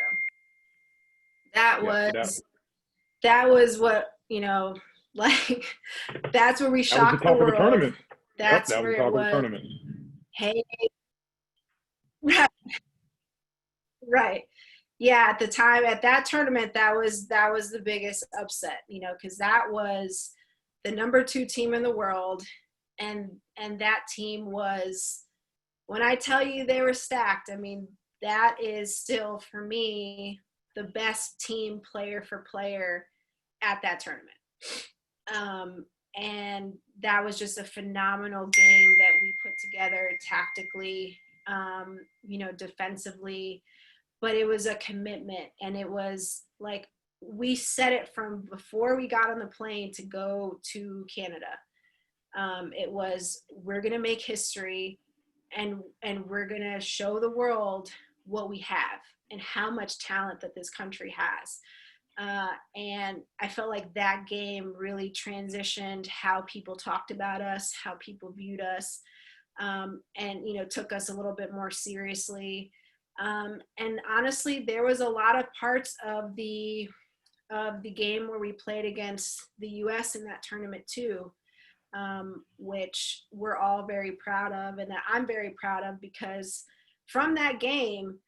That was what, you know, like, that's where we shocked the world. That was the talk of the tournament. That's that where was the talk it was. of the tournament. Hey, right. Yeah, at the time, at that tournament, that was the biggest upset, you know, because that was the number 2 team in the world. And that team was, when I tell you they were stacked, I mean, that is still, for me, the best team player for player at that tournament. And that was just a phenomenal game that we put together tactically, you know, defensively, but it was a commitment. And it was like, we set it from before we got on the plane to go to Canada. It was, we're going to make history, and we're going to show the world what we have and how much talent that this country has. And I felt like that game really transitioned how people talked about us, how people viewed us, and, you know, took us a little bit more seriously. And honestly, there was a lot of parts of the game where we played against the US in that tournament too, which we're all very proud of, and that I'm very proud of, because from that game,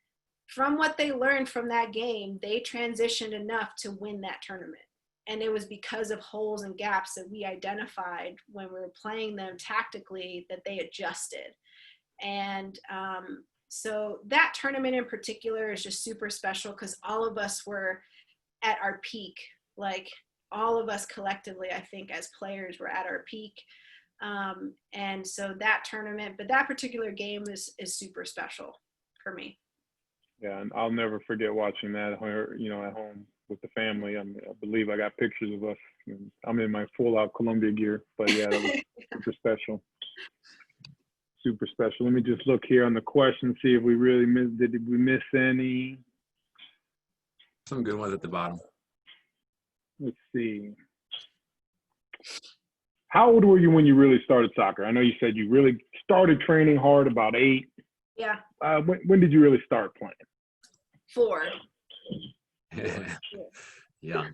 from what they learned from that game, they transitioned enough to win that tournament. And it was because of holes and gaps that we identified when we were playing them tactically that they adjusted. And so that tournament in particular is just super special, because all of us were at our peak. Like, all of us collectively, I think, as players, were at our peak. And so that tournament, but that particular game is super special for me. Yeah, and I'll never forget watching that, you know, at home with the family. I believe I got pictures of us. I'm in my full-out Columbia gear, but yeah, that was super special. Super special. Let me just look here on the question, see if we really did we miss any? Some good ones at the bottom. Let's see. How old were you when you really started soccer? I know you said you really started training hard about 8. Yeah. When did you really start playing? 4. Yeah.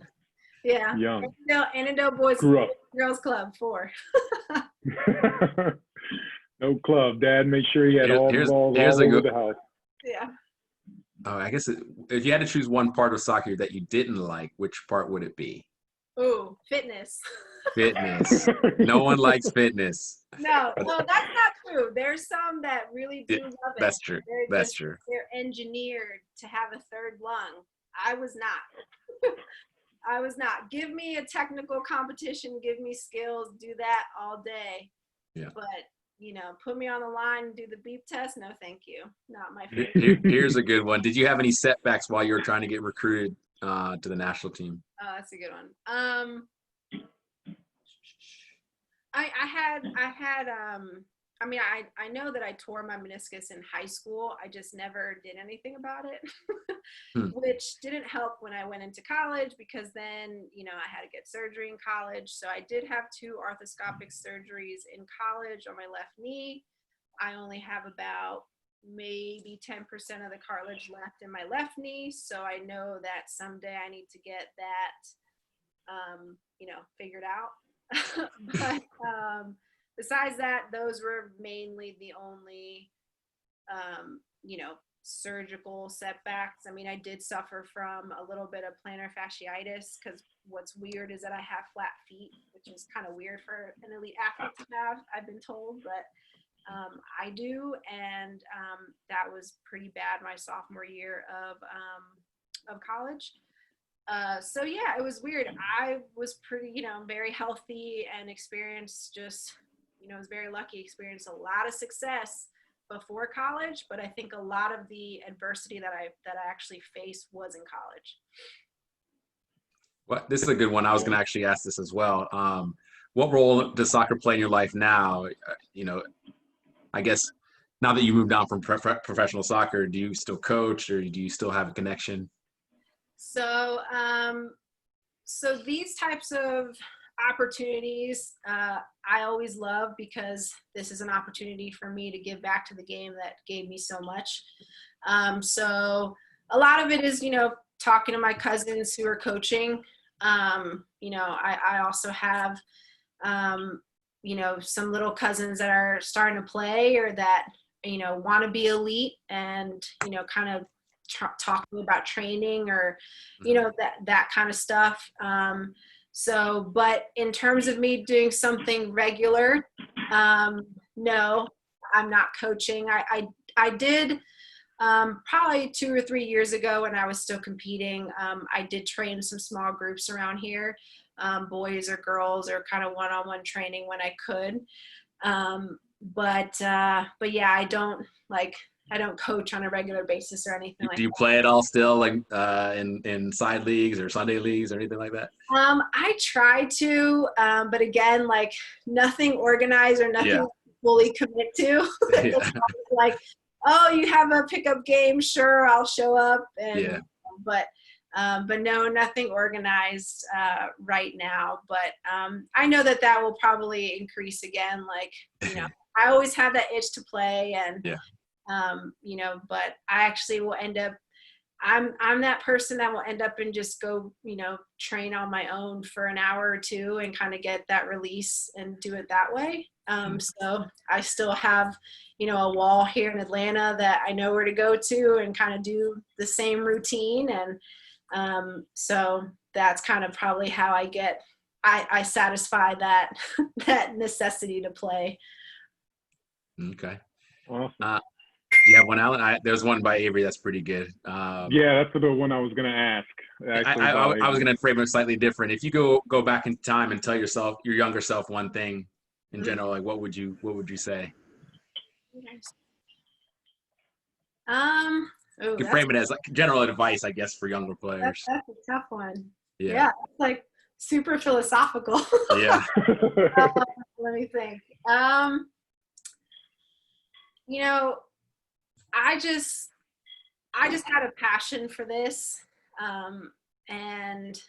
Yeah. Young. Annandale Boys Girls Club, 4. No club. Dad made sure he had all the balls all over the house. Yeah. Oh, I guess if you had to choose one part of soccer that you didn't like, which part would it be? Oh, fitness. Fitness. No one likes fitness. No, well, that's not true. There's some that really do love it. That's true. That's true. They're engineered to have a third lung. I was not. I was not. Give me a technical competition, give me skills, do that all day. Yeah. But, you know, put me on the line and do the beep test. No, thank you. Not my favorite. Here's a good one. Did you have any setbacks while you were trying to get recruited to the national team? Oh, that's a good one. I know that I tore my meniscus in high school. I just never did anything about it, which didn't help when I went into college, because then, you know, I had to get surgery in college. So I did have 2 arthroscopic surgeries in college on my left knee. I only have about maybe 10% of the cartilage left in my left knee. So I know that someday I need to get that, you know, figured out. But besides that, those were mainly the only, you know, surgical setbacks. I mean, I did suffer from a little bit of plantar fasciitis, because what's weird is that I have flat feet, which is kind of weird for an elite athlete to have, I've been told, but I do. And that was pretty bad my sophomore year of college. So yeah, it was weird. I was pretty, you know, very healthy and experienced just, you know, was very lucky, experienced a lot of success before college, but I think a lot of the adversity that I actually faced was in college. Well, this is a good one. I was going to actually ask this as well. What role does soccer play in your life now? You know, I guess now that you moved on from professional soccer, do you still coach, or do you still have a connection? So, so these types of opportunities, I always love, because this is an opportunity for me to give back to the game that gave me so much. So a lot of it is, talking to my cousins who are coaching. I also have, some little cousins that are starting to play, or that, want to be elite, and, kind of talking about training, or, that kind of stuff. So, but in terms of me doing something regular, no, I'm not coaching. I did, probably 2 or 3 years ago, when I was still competing, I did train some small groups around here, boys or girls, or kind of one-on-one training when I could. But yeah, I don't coach on a regular basis or anything like that. Do you play at all still, like in side leagues or Sunday leagues or anything like that? I try to, but again, like, nothing organized or nothing to fully commit to. It's like, oh, you have a pickup game, sure, I'll show up. And but no, nothing organized right now. But I know that will probably increase again. Like, I always have that itch to play, and but I actually will end up, I'm that person that will end up and just go, train on my own for an hour or two, and kind of get that release and do it that way. So I still have, a wall here in Atlanta that I know where to go to, and kind of do the same routine. And so that's kind of probably how I satisfy that, that necessity to play. Okay. Awesome. Do you have one, Alan? There's one by Avery that's pretty good. Yeah, that's the one I was going to ask. I was going to frame it slightly different. If you go back in time and tell your younger self one thing in general, like what would you say? You can frame it as like general advice, I guess, for younger players. That's a tough one. Yeah, it's like super philosophical. Yeah. Let me think. I just had a passion for this, and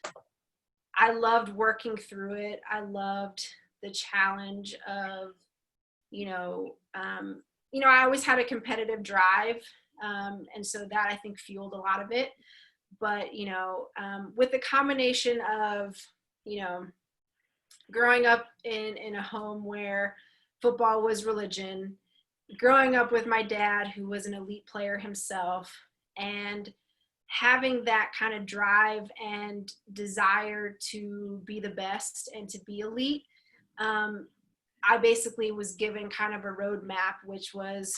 I loved working through it. I loved the challenge of, I always had a competitive drive, and so that, I think, fueled a lot of it. But, with the combination of, growing up in a home where football was religion, growing up with my dad, who was an elite player himself, and having that kind of drive and desire to be the best and to be elite, I basically was given kind of a roadmap, which was,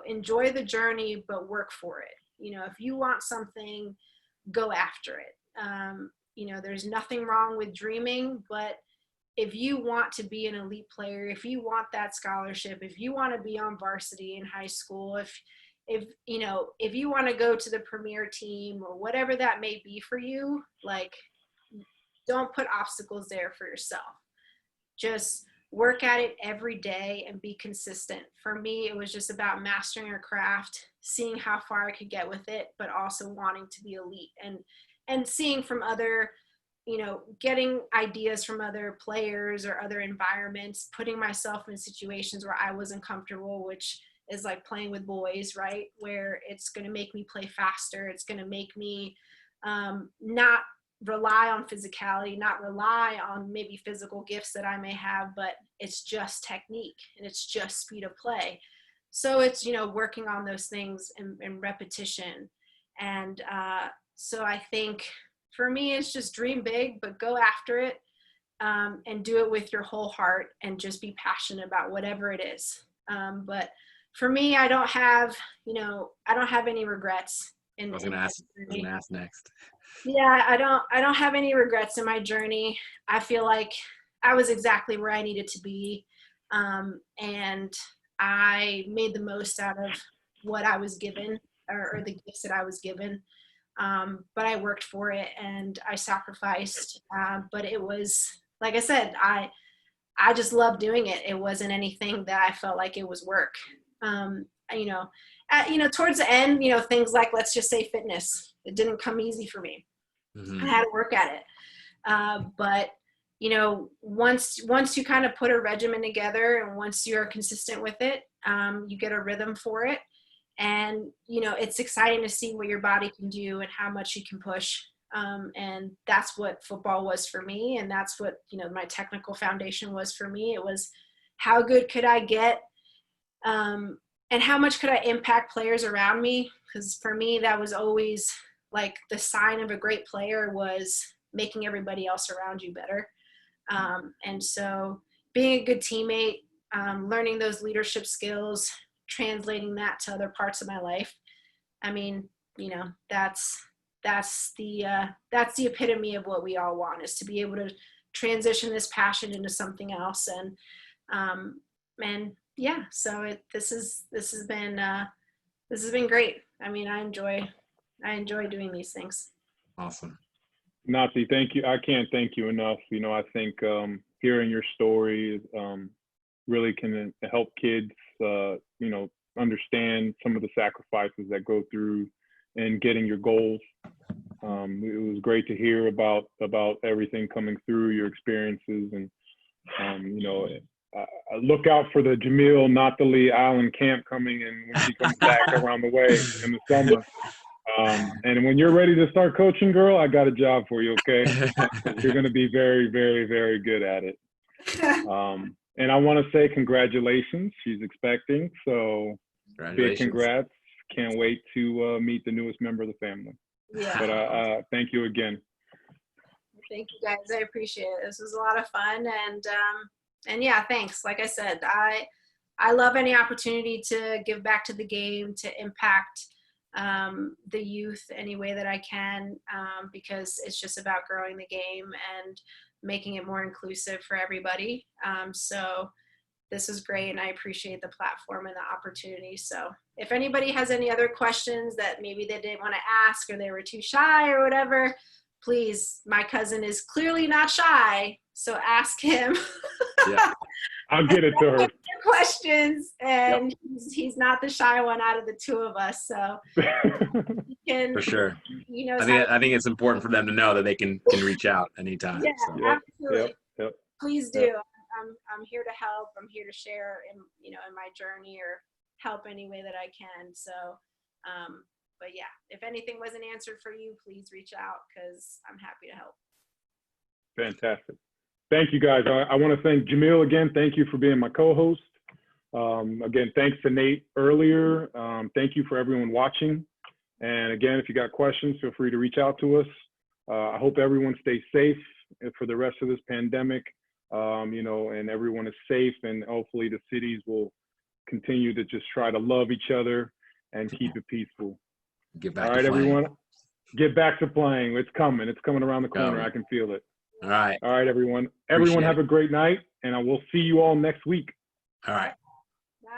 enjoy the journey, but work for it. If you want something, go after it. There's nothing wrong with dreaming, but if you want to be an elite player, if you want that scholarship, if you want to be on varsity in high school, if you want to go to the premier team, or whatever that may be for you, like, don't put obstacles there for yourself. Just work at it every day and be consistent. For me, it was just about mastering your craft, seeing how far I could get with it, but also wanting to be elite, and seeing from other, getting ideas from other players or other environments, putting myself in situations where I wasn't comfortable, which is like playing with boys, right? Where it's going to make me play faster. It's going to make me not rely on physicality, not rely on maybe physical gifts that I may have, but it's just technique, and it's just speed of play. So it's, working on those things in repetition. And so I think for me, it's just dream big, but go after it, and do it with your whole heart, and just be passionate about whatever it is. But for me, I don't have any regrets. I was going to ask next. Yeah, I don't have any regrets in my journey. I feel like I was exactly where I needed to be, and I made the most out of what I was given, or the gifts that I was given. But I worked for it, and I sacrificed. But it was, like I said, I just loved doing it. It wasn't anything that I felt like it was work. Towards the end, things like, let's just say fitness, it didn't come easy for me. I had to work at it. But, you know, once you kind of put a regimen together and once you're consistent with it, you get a rhythm for it. And, you know, it's exciting to see what your body can do and how much you can push. And that's what football was for me. And that's what, you know, my technical foundation was for me. It was how good could I get? And how much could I impact players around me? Because for me, that was always like the sign of a great player was making everybody else around you better. And so being a good teammate, learning those leadership skills, translating that to other parts of my life. I mean, you know, that's the epitome of what we all want, is to be able to transition this passion into something else. And yeah, so this has been great. I mean, I enjoy doing these things. Awesome. Nataly, thank you. I can't thank you enough. You know, I think hearing your story really can help kids, you know, understand some of the sacrifices that go through in getting your goals. It was great to hear about everything coming through, your experiences, and you know, look out for the Jamil Nataly Island camp coming in when she comes back around the way in the summer. And when you're ready to start coaching, girl, I got a job for you, okay? You're going to be very, very, very good at it. And I want to say congratulations. She's expecting, so big congrats. Can't wait to meet the newest member of the family. Yeah. But thank you again. Thank you guys. I appreciate it. This was a lot of fun. And yeah, thanks. Like I said, I love any opportunity to give back to the game, to impact the youth any way that I can, because it's just about growing the game and making it more inclusive for everybody. So this is great, and I appreciate the platform and the opportunity. So if anybody has any other questions that maybe they didn't want to ask or they were too shy or whatever, please, my cousin is clearly not shy, so ask him. Yeah. I'll get it to her. Questions, and he's not the shy one out of the two of us, so he can, For sure. you know, I think it's important for them to know that they can reach out anytime. yeah, So. absolutely. Yep. Please do. I'm here to help. I'm here to share in my journey or help any way that I can. So, but yeah, if anything wasn't answered for you, please reach out because I'm happy to help. Fantastic. Thank you, guys. I want to thank Jamil again. Thank you for being my co-host. Again, thanks to Nate earlier. Thank you for everyone watching. And again, if you got questions, feel free to reach out to us. I hope everyone stays safe for the rest of this pandemic, you know, and everyone is safe, and hopefully the cities will continue to just try to love each other and keep it peaceful. Get back All right, to playing. everyone, get back to playing. It's coming. It's coming around the corner. I can feel it. All right. All right, everyone. Everyone have a great night, and I will see you all next week. All right.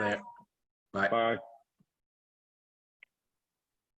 Bye. Bye. Bye.